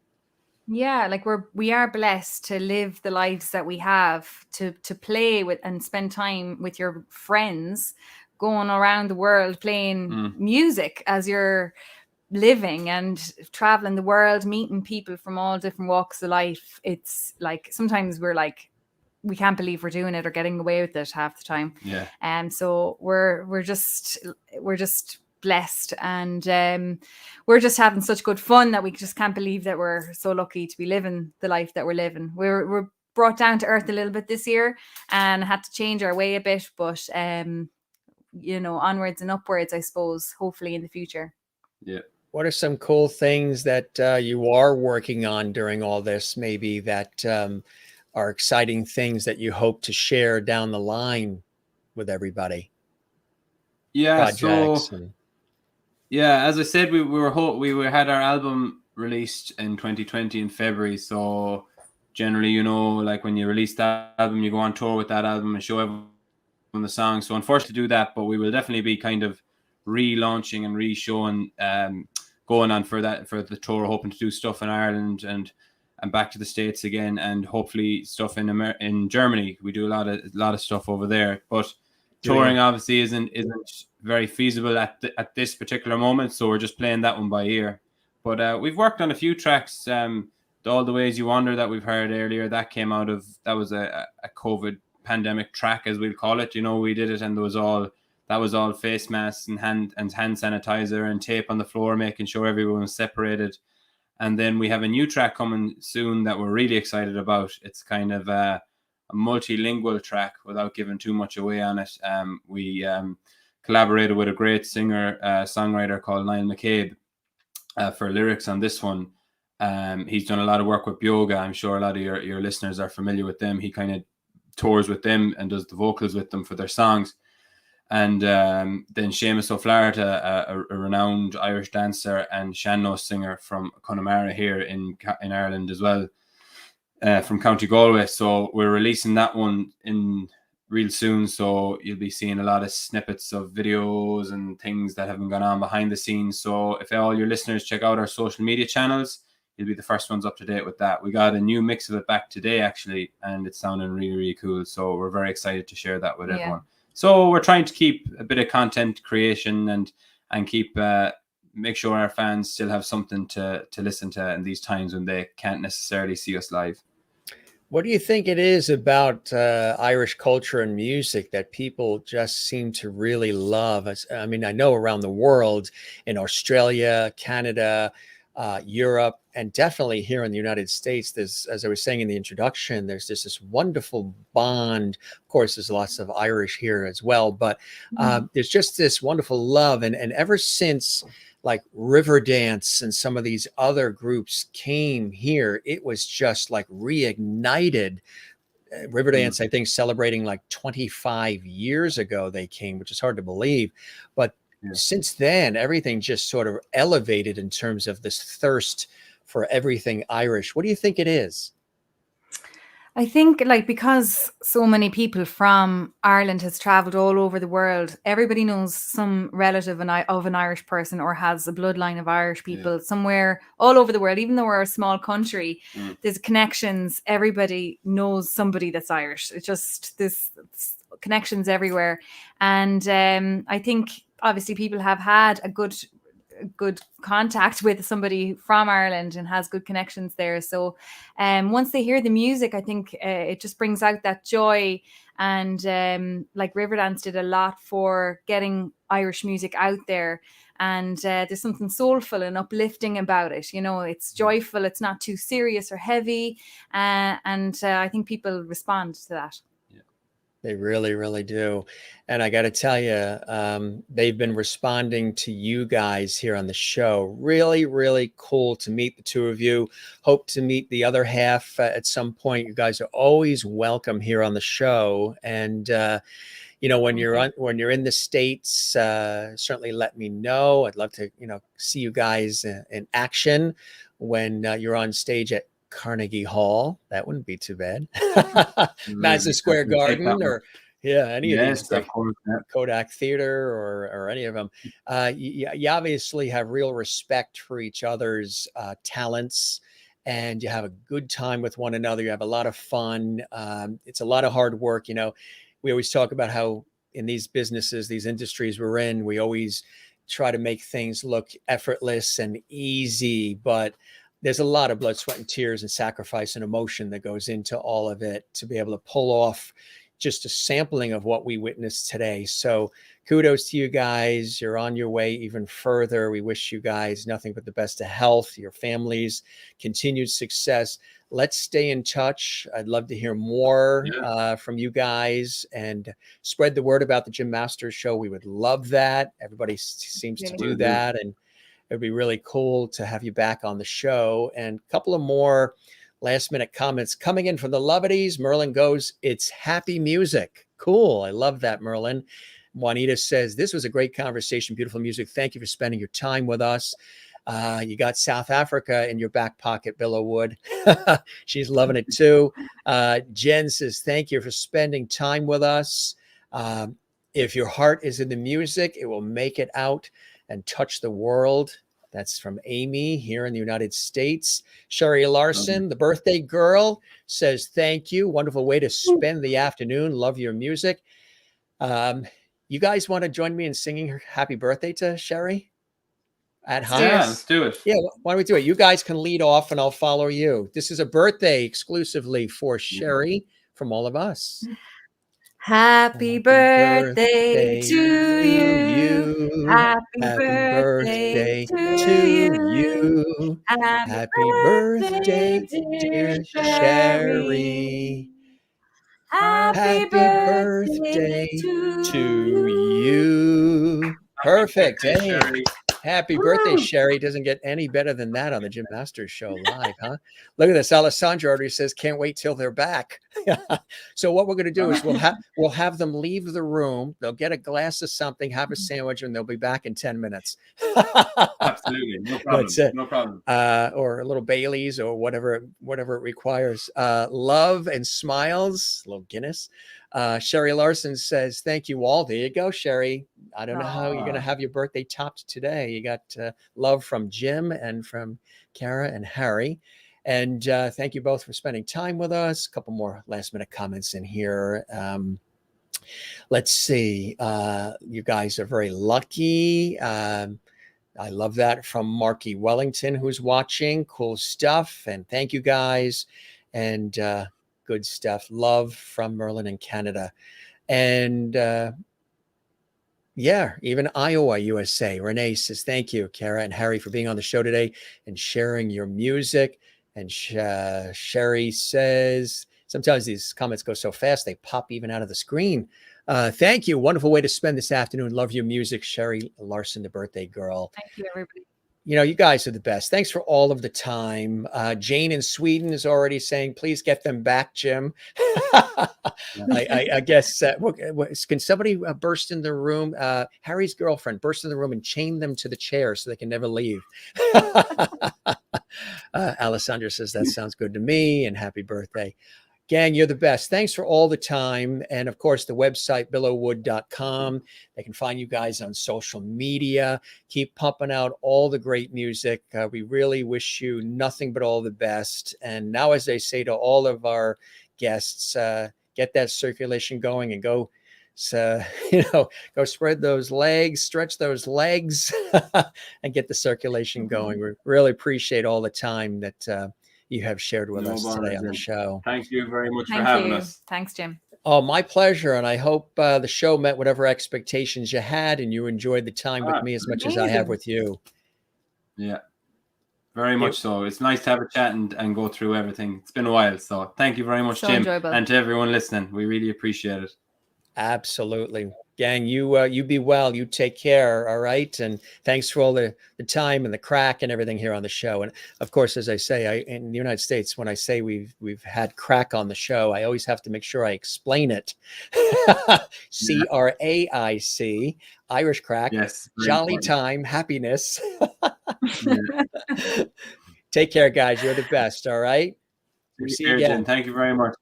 Yeah, like we are blessed to live the lives that we have, to play with and spend time with your friends, going around the world playing music as you're living and traveling the world, meeting people from all different walks of life. It's like sometimes we're like, we can't believe we're doing it or getting away with it half the time. Yeah. And so we're just blessed, and we're just having such good fun that we just can't believe that we're so lucky to be living the life that we're living. We're brought down to earth a little bit this year and had to change our way a bit, but onwards and upwards, I suppose, hopefully in the future. Yeah. What are some cool things that you are working on during all this, maybe that are exciting things that you hope to share down the line with everybody? Yeah. As I said, we had our album released in 2020 in February. So generally, like when you release that album, you go on tour with that album and show everyone the song. So unfortunately to do that, but we will definitely be kind of relaunching and re-showing, going on for the tour, hoping to do stuff in Ireland and back to the States again, and hopefully stuff in Germany. We do a lot of stuff over there, but touring obviously isn't very feasible at this particular moment. So we're just playing that one by ear. But we've worked on a few tracks. All the Ways You Wander that we've heard earlier, that was a COVID pandemic track, as we'll call it. You know, we did it, and that was all face masks and hand sanitizer and tape on the floor, making sure everyone was separated. And then we have a new track coming soon that we're really excited about. It's kind of a multilingual track without giving too much away on it. We collaborated with a great singer, songwriter called Niall McCabe for lyrics on this one. He's done a lot of work with Byoga. I'm sure a lot of your listeners are familiar with them. He kind of tours with them and does the vocals with them for their songs. And then Seamus O'Flaherty, a renowned Irish dancer and sean-nós singer from Connemara here in Ireland as well, from County Galway. So we're releasing that one in real soon. So you'll be seeing a lot of snippets of videos and things that have been going on behind the scenes. So if all your listeners check out our social media channels, you'll be the first ones up to date with that. We got a new mix of it back today, actually, and it's sounding really, really cool. So we're very excited to share that with everyone. So we're trying to keep a bit of content creation and keep make sure our fans still have something to listen to in these times when they can't necessarily see us live. What do you think it is about Irish culture and music that people just seem to really love? I mean, I know around the world, in Australia, Canada, Europe, and definitely here in the United States, there's, as I was saying in the introduction, there's just this wonderful bond. Of course, there's lots of Irish here as well, but there's just this wonderful love. And ever since like Riverdance and some of these other groups came here, it was just like reignited. Riverdance, I think, celebrating like 25 years ago they came, which is hard to believe. But since then, everything just sort of elevated in terms of this thirst for everything Irish. What do you think it is? I think like because so many people from Ireland has traveled all over the world, everybody knows some relative of an Irish person or has a bloodline of Irish people somewhere all over the world. Even though we're a small country, there's connections. Everybody knows somebody that's Irish. It's just this connections everywhere. And I think obviously people have had a good contact with somebody from Ireland and has good connections there. So once they hear the music, I think it just brings out that joy. And like Riverdance did a lot for getting Irish music out there. And there's something soulful and uplifting about it. You know, it's joyful. It's not too serious or heavy. And I think people respond to that. They really, really do. And I got to tell you, they've been responding to you guys here on the show. Really, really cool to meet the two of you. Hope to meet the other half at some point. You guys are always welcome here on the show. And, you know, when you're in the States, certainly let me know. I'd love to, see you guys in action when you're on stage at Carnegie Hall. That wouldn't be too bad. Madison Square Garden or any of these, of course, Kodak Theater or any of them. You obviously have real respect for each other's talents, and you have a good time with one another. You have a lot of fun. It's a lot of hard work. We always talk about how in these businesses, these industries we're in, we always try to make things look effortless and easy, but there's a lot of blood, sweat, and tears and sacrifice and emotion that goes into all of it to be able to pull off just a sampling of what we witnessed today. So kudos to you guys. You're on your way even further. We wish you guys nothing but the best of health, your families, continued success. Let's stay in touch. I'd love to hear more from you guys and spread the word about the Jim Masters Show. We would love that. Everybody seems to do that. And it'd be really cool to have you back on the show. And a couple of more last minute comments coming in from the Lovities. Merlin goes, "It's happy music." Cool. I love that, Merlin. Juanita says, "This was a great conversation. Beautiful music. Thank you for spending your time with us." You got South Africa in your back pocket, Billow Wood. She's loving it too. Jen says, "Thank you for spending time with us. If your heart is in the music, it will make it out and touch the world." That's from Amy here in the United States. Sherry Larson, the birthday girl, says, "Thank you. Wonderful way to spend the afternoon. Love your music." You guys want to join me in singing her happy birthday to Sherry at House? Yeah, let's do it. Yeah, why don't we do it? You guys can lead off and I'll follow you. This is a birthday exclusively for Sherry from all of us. Happy birthday to you. Happy Happy birthday birthday to to you. you. Happy Happy birthday, birthday, dear dear Sherry. Happy Happy birthday birthday to to you. you. Perfect. birthday, Hey, Sherry. happy birthday, Sherry. Doesn't get any better than that on the Jim Masters Show live, huh? Look at this. Alessandra already says, can't wait till they're back. So what we're going to do is we'll have them leave the room. They'll get a glass of something, have a sandwich, and they'll be back in 10 minutes. Absolutely. No problem. That's it. No problem. Or a little Bailey's or whatever it requires. Love and smiles, a little Guinness. Sherry Larson says, thank you all. There you go, Sherry. I don't know how you're going to have your birthday topped today. You got love from Jim and from Kara and Harry. And thank you both for spending time with us. A couple more last minute comments in here. Let's see. You guys are very lucky. I love that from Marky Wellington, who's watching. Cool stuff. And thank you guys. And good stuff. Love from Merlin in Canada. And yeah, even Iowa, USA. Renee says, thank you, Kara and Harry, for being on the show today and sharing your music. And Sherry says, sometimes these comments go so fast, they pop even out of the screen. Thank you. Wonderful way to spend this afternoon. Love your music, Sherry Larson, the birthday girl. Thank you, everybody. You know, you guys are the best. Thanks for all of the time. Jane in Sweden is already saying, please get them back, Jim. I guess, can somebody burst in the room? Harry's girlfriend burst in the room and chain them to the chair so they can never leave. Alessandra says, that sounds good to me. And happy birthday. Gang, you're the best. Thanks for all the time. And of course, the website, billowwood.com. They can find you guys on social media. Keep pumping out all the great music. We really wish you nothing but all the best. And now, as they say to all of our guests, get that circulation going and go, go spread those legs, stretch those legs, and get the circulation going. We really appreciate all the time that you have shared with us today on the show. Thank you very much for having us. Thanks, Jim. Oh, my pleasure. And I hope the show met whatever expectations you had and you enjoyed the time with me as much as I have with you. Yeah, very much so. It's nice to have a chat and go through everything. It's been a while. So thank you very much, Jim. Enjoyable. And to everyone listening. We really appreciate it. Absolutely. Gang, you be well. You take care. All right. And thanks for all the time and the crack and everything here on the show. And of course, as I say, in the United States, when I say we've had crack on the show, I always have to make sure I explain it. CRAIC, Irish crack. Yes. Jolly important. time, happiness. Take care, guys. You're the best. All right. We'll see you again. Jim. Thank you very much.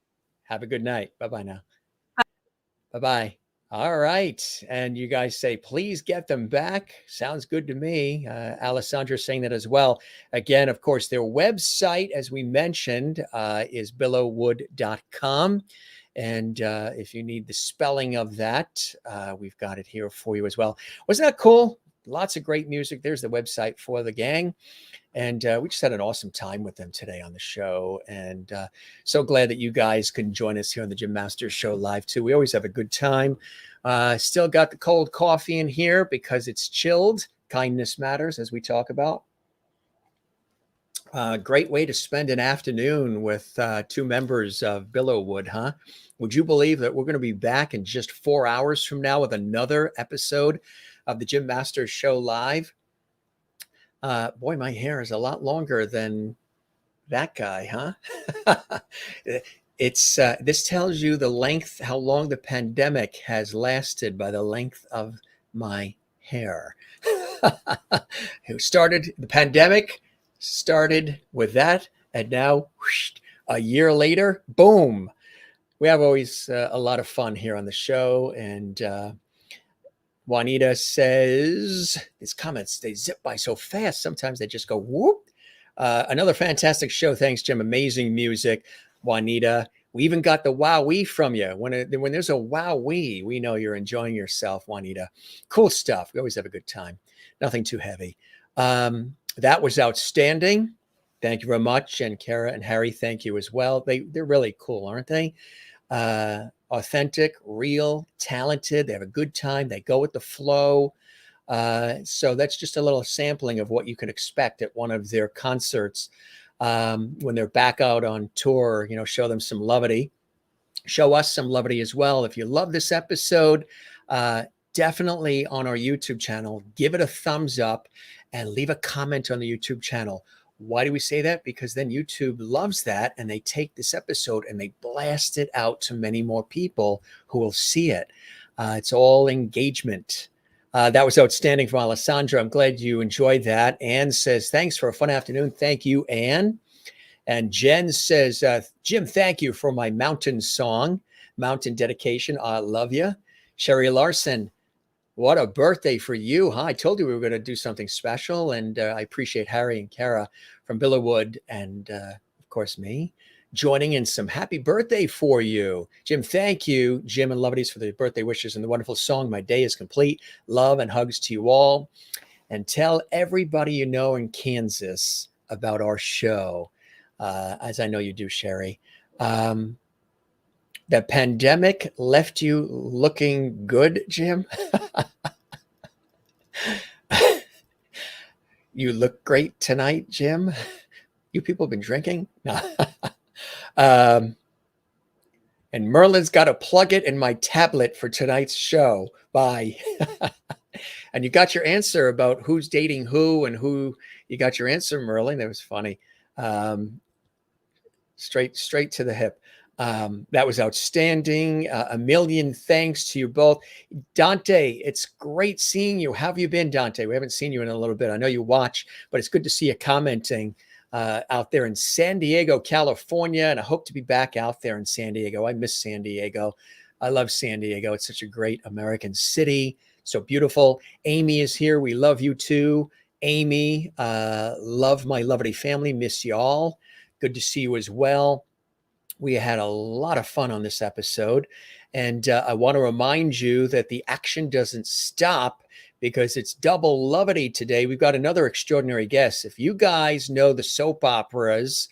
Have a good night. Bye-bye now. Bye-bye. All right. And you guys say, please get them back. Sounds good to me. Alessandra saying that as well. Again, of course, their website, as we mentioned, is billowwood.com. And if you need the spelling of that, we've got it here for you as well. Wasn't that cool? Lots of great music. There's the website for the gang. And we just had an awesome time with them today on the show. And so glad that you guys can join us here on the Jim Masters Show live, too. We always have a good time. Still got the cold coffee in here because it's chilled. Kindness matters, as we talk about. Great way to spend an afternoon with two members of Billowwood, huh? Would you believe that we're going to be back in just 4 hours from now with another episode of the Jim Masters Show live? Boy, my hair is a lot longer than that guy, huh? It's this tells you the length, how long the pandemic has lasted by the length of my hair. The pandemic started with that, and now whoosh, a year later, boom. We have always a lot of fun here on the show, and Juanita says, these comments, they zip by so fast. Sometimes they just go whoop. Another fantastic show. Thanks, Jim. Amazing music. Juanita, we even got the wowee from you. When there's a wowee, we know you're enjoying yourself, Juanita. Cool stuff. We always have a good time. Nothing too heavy. That was outstanding. Thank you very much. And Kara and Harry, thank you as well. They're really cool, aren't they? authentic, real, talented. They have a good time. They go with the flow. So that's just a little sampling of what you can expect at one of their concerts when they're back out on tour. You know, show them some levity. Show us some levity as well. If you love this episode, definitely on our YouTube channel, give it a thumbs up and leave a comment on the YouTube channel. Why do we say that? Because then YouTube loves that and they take this episode and they blast it out to many more people who will see it. It's all engagement. That was outstanding from Alessandra. I'm glad you enjoyed that. Anne says, thanks for a fun afternoon. Thank you, Anne. And Jen says, Jim, thank you for my mountain song, mountain dedication. I love you. Sherry Larson, what a birthday for you, huh? I told you we were going to do something special, and I appreciate Harry and Kara from Billow and, of course, me joining in some happy birthday for you. Jim, thank you, Jim and Lovedies, for the birthday wishes and the wonderful song, My Day is Complete. Love and hugs to you all. And tell everybody you know in Kansas about our show, as I know you do, Sherry. The pandemic left you looking good, Jim. You look great tonight, Jim. You people have been drinking? No. And Merlin's got to plug it in my tablet for tonight's show. Bye. And you got your answer about who's dating who and who. You got your answer, Merlin. That was funny. Straight to the hip. That was outstanding. A million thanks to you both. Dante, it's great seeing you. How have you been, Dante? We haven't seen you in a little bit. I know you watch, but it's good to see you commenting out there in San Diego, California. And I hope to be back out there in San Diego. I miss San Diego. I love San Diego. It's such a great American city. So beautiful. Amy is here. We love you too. Amy, love my lovely family. Miss y'all. Good to see you as well. We had a lot of fun on this episode. And I want to remind you that the action doesn't stop because it's double levity today. We've got another extraordinary guest. If you guys know the soap operas,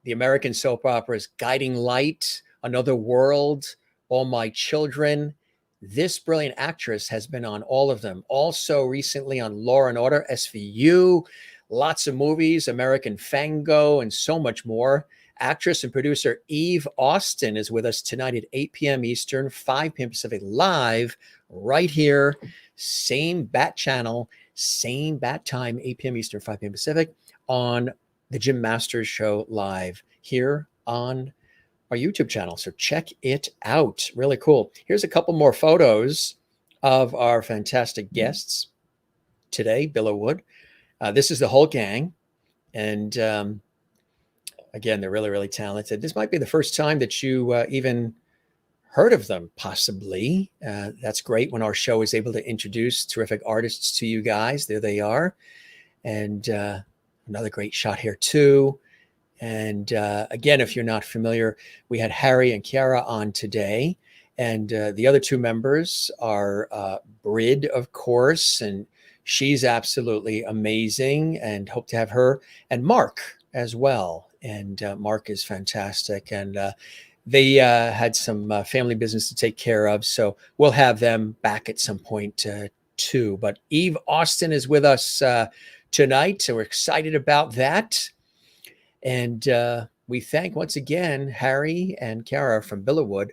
the American soap operas, Guiding Light, Another World, All My Children, this brilliant actress has been on all of them. Also recently on Law and Order, SVU, lots of movies, American Fango, and so much more. Actress and producer Eve Austin is with us tonight at 8 p.m. Eastern, 5 p.m. Pacific, live right here. Same bat channel, same bat time, 8 p.m. Eastern, 5 p.m. Pacific, on the Jim Masters Show live here on our YouTube channel. So check it out. Really cool. Here's a couple more photos of our fantastic guests today, Billow Wood. This is the whole gang. And again, they're really, really talented. This might be the first time that you even heard of them, possibly. That's great when our show is able to introduce terrific artists to you guys. There they are. And another great shot here too. And again, if you're not familiar, we had Harry and Kiara on today. And the other two members are Brid, of course, and she's absolutely amazing, and hope to have her, and Mark as well. And Mark is fantastic. And they had some family business to take care of. So we'll have them back at some point too. But Eve Austin is with us tonight. So we're excited about that. And we thank once again Harry and Kara from Billow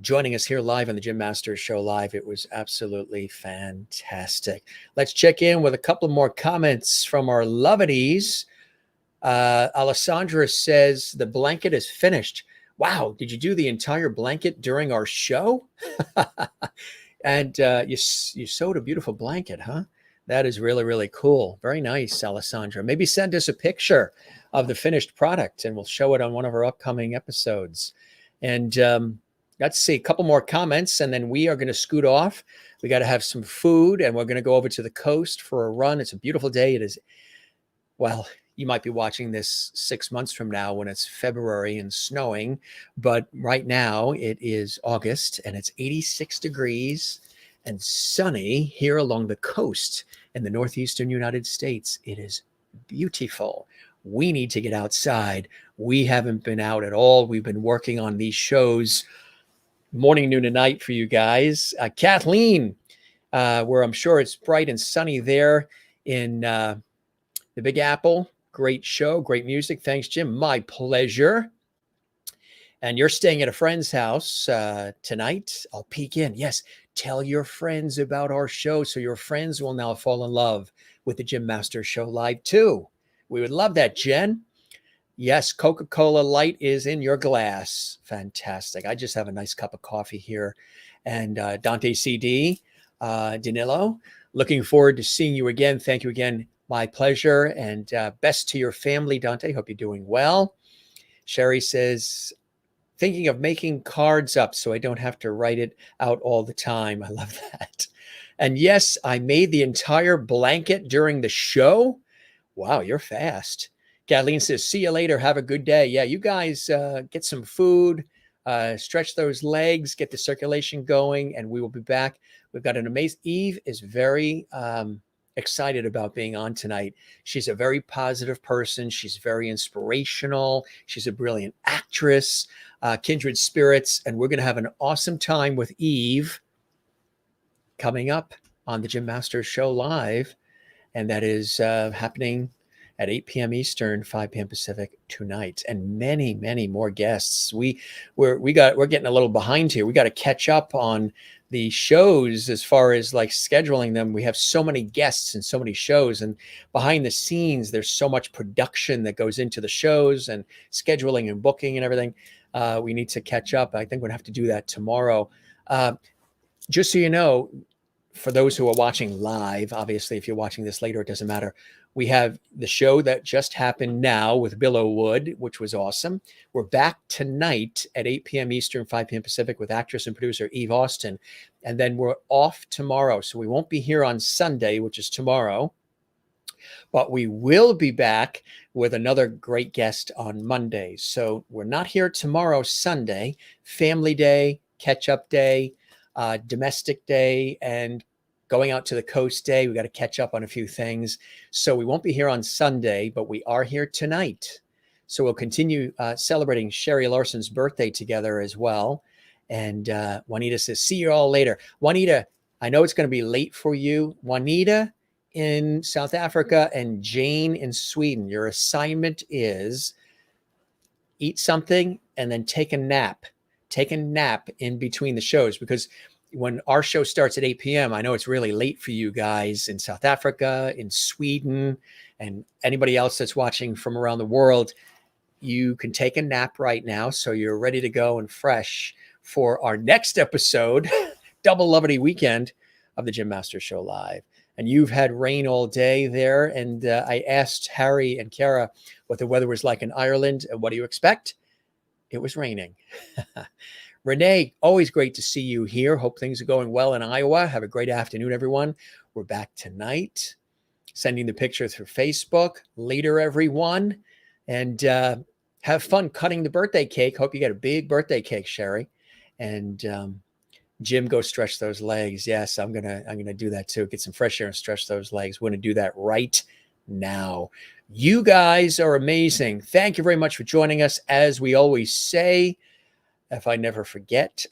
joining us here live on the Jim Masters Show live. It was absolutely fantastic. Let's check in with a couple more comments from our lovedies. Alessandra says the blanket is finished. Wow, did you do the entire blanket during our show? And you sewed a beautiful blanket, huh? That is really, really cool. Very nice, Alessandra. Maybe send us a picture of the finished product and we'll show it on one of our upcoming episodes. And let's see, a couple more comments and then we are going to scoot off. We got to have some food and we're going to go over to the coast for a run. It's a beautiful day. It is, well, you might be watching this 6 months from now when it's February and snowing, but right now it is August and it's 86 degrees and sunny here along the coast in the northeastern United States. It is beautiful. We need to get outside. We haven't been out at all. We've been working on these shows morning, noon, and night for you guys. Kathleen, where I'm sure it's bright and sunny there in the Big Apple. Great show, great music. Thanks, Jim. My pleasure. And you're staying at a friend's house tonight. I'll peek in. Yes, tell your friends about our show so your friends will now fall in love with the Jim Masters Show Live too. We would love that, Jen. Yes, Coca-Cola Light is in your glass. Fantastic. I just have a nice cup of coffee here. And Dante CD, Danilo, looking forward to seeing you again. Thank you again. My pleasure. And best to your family, Dante. Hope you're doing well. Sherry says, thinking of making cards up so I don't have to write it out all the time. I love that. And yes, I made the entire blanket during the show. Wow, you're fast. Kathleen says, see you later. Have a good day. Yeah, you guys get some food, stretch those legs, get the circulation going, and we will be back. We've got an amazing, Eve is very excited about being on tonight. She's a very positive person. She's very inspirational. She's a brilliant actress, kindred spirits, and we're going to have an awesome time with Eve coming up on the Jim Masters Show Live, and that is happening at 8 p.m. Eastern, 5 p.m. Pacific tonight, and many, many more guests. We're getting a little behind here. We got to catch up on the shows as far as like scheduling them. We have so many guests and so many shows, and behind the scenes, there's so much production that goes into the shows and scheduling and booking and everything. We need to catch up. I think we'll have to do that tomorrow. Just so you know, for those who are watching live, obviously, if you're watching this later, it doesn't matter. We have the show that just happened now with Billow Wood, which was awesome. We're back tonight at 8 p.m. Eastern, 5 p.m. Pacific with actress and producer Eve Austin. And then we're off tomorrow. So we won't be here on Sunday, which is tomorrow. But we will be back with another great guest on Monday. So we're not here tomorrow, Sunday, Family Day, Catch-Up Day, Domestic Day, and going out to the coast day. We got to catch up on a few things. So we won't be here on Sunday, but we are here tonight. So we'll continue celebrating Sherry Larson's birthday together as well. And Juanita says, see you all later. Juanita, I know it's going to be late for you. Juanita in South Africa and Jane in Sweden, your assignment is eat something and then take a nap. Take a nap in between the shows, because when our show starts at 8 p.m., I know it's really late for you guys in South Africa, in Sweden, and anybody else that's watching from around the world. You can take a nap right now so you're ready to go and fresh for our next episode, Double Loverty Weekend of the Jim Masters Show Live. And you've had rain all day there, and I asked Harry and Kara what the weather was like in Ireland, and what do you expect? It was raining. Renee, always great to see you here. Hope things are going well in Iowa. Have a great afternoon, everyone. We're back tonight. Sending the picture through Facebook. Later, everyone. And have fun cutting the birthday cake. Hope you get a big birthday cake, Sherry. And Jim, go stretch those legs. Yes, I'm gonna do that too. Get some fresh air and stretch those legs. We're gonna do that right now. You guys are amazing. Thank you very much for joining us. As we always say, if I never forget,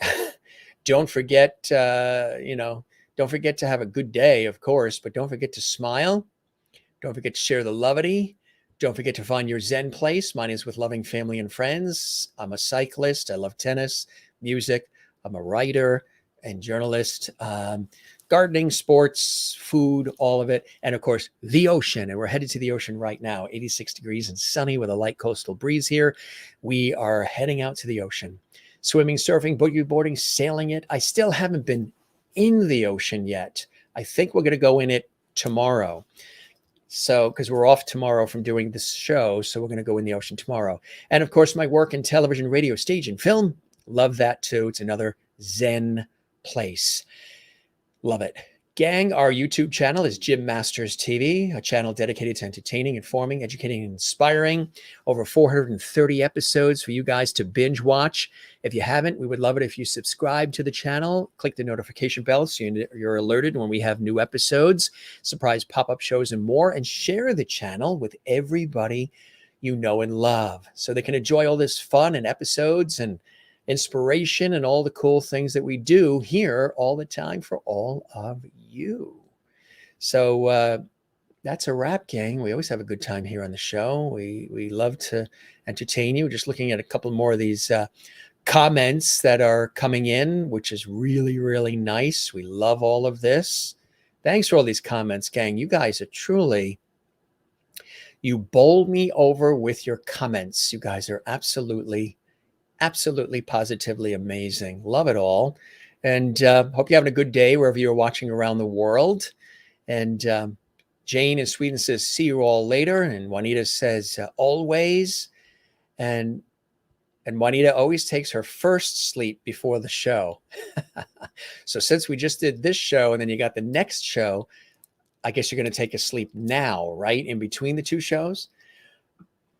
don't forget, don't forget to have a good day, of course, but don't forget to smile. Don't forget to share the lovity. Don't forget to find your Zen place. Mine is with loving family and friends. I'm a cyclist. I love tennis, music. I'm a writer and journalist, gardening, sports, food, all of it. And of course, the ocean. And we're headed to the ocean right now, 86 degrees and sunny with a light coastal breeze here. We are heading out to the ocean. Swimming, surfing, boogie boarding, sailing it. I still haven't been in the ocean yet. I think we're going to go in it tomorrow. So, because we're off tomorrow from doing this show, so we're going to go in the ocean tomorrow. And of course, my work in television, radio, stage, and film. Love that too. It's another Zen place. Love it. Gang, our YouTube channel is Jim Masters TV, a channel dedicated to entertaining, informing, educating, and inspiring. Over 430 episodes for you guys to binge watch. If you haven't, we would love it if you subscribe to the channel, click the notification bell so you're alerted when we have new episodes, surprise pop-up shows, and more, and share the channel with everybody you know and love so they can enjoy all this fun and episodes and inspiration and all the cool things that we do here all the time for all of you. So that's a wrap, gang. We always have a good time here on the show. We love to entertain you. Just looking at a couple more of these comments that are coming in, which is really, really nice. We love all of this. Thanks for all these comments, gang. You guys are truly, you bowl me over with your comments. You guys are absolutely, positively amazing. Love it all. And hope you're having a good day wherever you're watching around the world. And Jane in Sweden says, see you all later. And Juanita says, always. And Juanita always takes her first sleep before the show. So since we just did this show and then you got the next show, I guess you're going to take a sleep now, right? In between the two shows.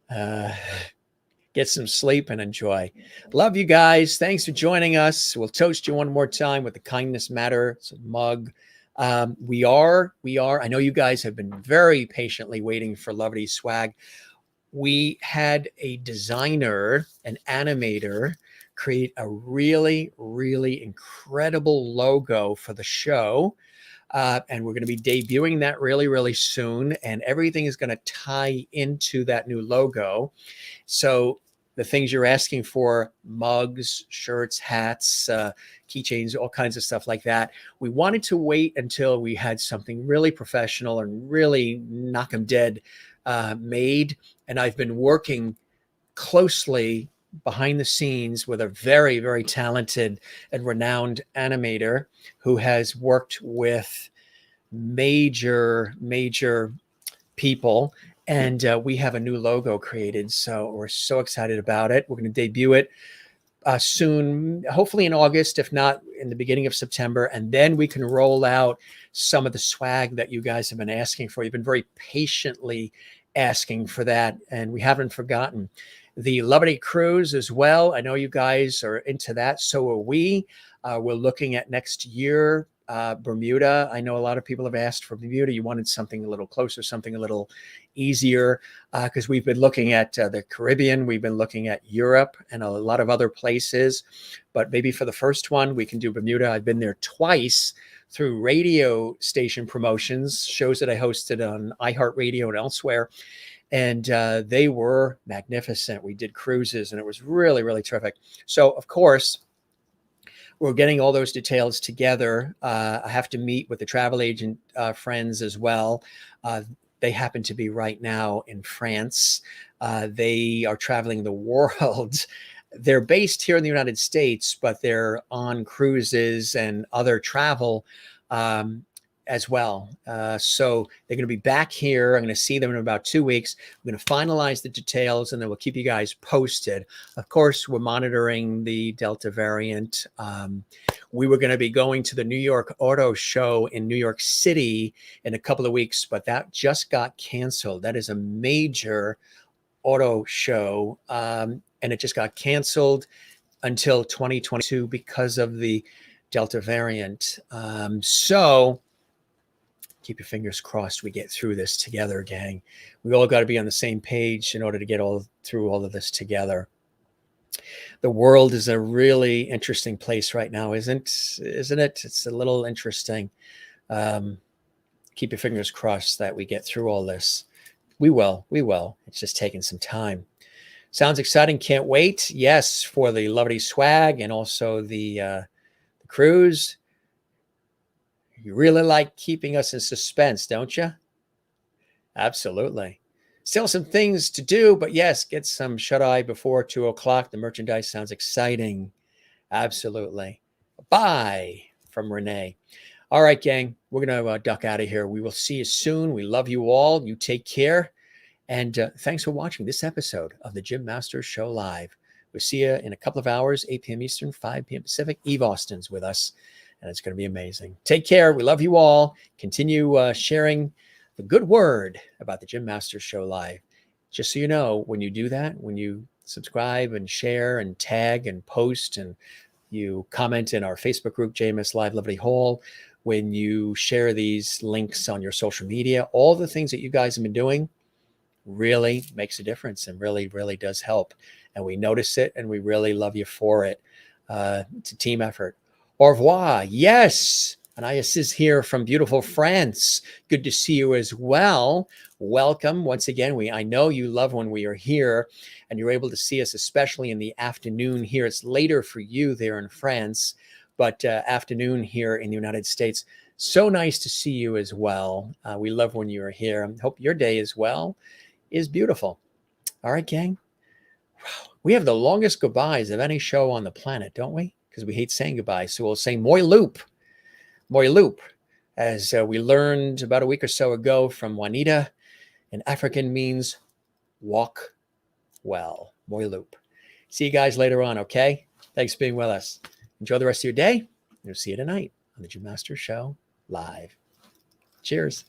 Get some sleep and enjoy. Love you guys. Thanks for joining us. We'll toast you one more time with the Kindness Matters mug. We are. I know you guys have been very patiently waiting for Lovity swag. We had a designer, an animator, create a really, really incredible logo for the show. And we're going to be debuting that really, really soon. And everything is going to tie into that new logo. So the things you're asking for, mugs, shirts, hats, keychains, all kinds of stuff like that. We wanted to wait until we had something really professional and really knock 'em dead made. And I've been working closely behind the scenes with a very, very talented and renowned animator who has worked with major people. And we have a new logo created. So we're so excited about it. We're going to debut it soon, hopefully in August, if not in the beginning of September. And then we can roll out some of the swag that you guys have been asking for. You've been very patiently asking for that, and we haven't forgotten. The Lovity Cruise as well. I know you guys are into that. So are we. We're looking at next year, Bermuda. I know a lot of people have asked for Bermuda. You wanted something a little closer, something a little easier, because we've been looking at the Caribbean. We've been looking at Europe and a lot of other places. But maybe for the first one, we can do Bermuda. I've been there twice through radio station promotions, shows that I hosted on iHeartRadio and elsewhere. And they were magnificent. We did cruises and it was really, really terrific. So, of course, we're getting all those details together. I have to meet with the travel agent friends as well. They happen to be right now in France. They are traveling the world. They're based here in the United States, but they're on cruises and other travel as well. So they're going to be back here. I'm going to see them in about 2 weeks. I'm going to finalize the details and then we'll keep you guys posted. Of course, we're monitoring the Delta variant. We were going to be going to the New York Auto Show in New York City in a couple of weeks, but that just got canceled. That is a major auto show. And it just got canceled until 2022 because of the Delta variant. So keep your fingers crossed we get through this together, gang. We all got to be on the same page in order to get through all of this together. The world is a really interesting place right now, isn't it? It's a little interesting. Keep your fingers crossed that we get through all this. We will. It's just taking some time. Sounds exciting. Can't wait. Yes, for the Lovity swag and also the cruise. You really like keeping us in suspense, don't you? Absolutely. Still some things to do, but yes, get some shut-eye before 2 o'clock. The merchandise sounds exciting. Absolutely. Bye from Renee. All right, gang, we're going to duck out of here. We will see you soon. We love you all. You take care. And thanks for watching this episode of the Jim Masters Show Live. We'll see you in a couple of hours, 8 p.m. Eastern, 5 p.m. Pacific. Eve Austin's with us, and it's going to be amazing. Take care. We love you all. Continue sharing the good word about the Jim Masters Show Live. Just so you know, when you do that, when you subscribe and share and tag and post and you comment in our Facebook group, JMS Live Lovity Hall, when you share these links on your social media, all the things that you guys have been doing really makes a difference and really, really does help. and we notice it, and we really love you for it. It's a team effort. Au revoir. Yes. Anais is here from beautiful France. Good to see you as well. Welcome once again. I know you love when we are here and you're able to see us, especially in the afternoon here. It's later for you there in France, but afternoon here in the United States. So nice to see you as well. We love when you are here. I hope your day as well is beautiful. All right, gang. We have the longest goodbyes of any show on the planet, don't we? Because we hate saying goodbye. So we'll say moi loop. Moi loop, as we learned about a week or so ago from Juanita, in African means walk well. Moi loop. See you guys later on, okay? Thanks for being with us. Enjoy the rest of your day. We'll see you tonight on the Jim Master Show live. Cheers.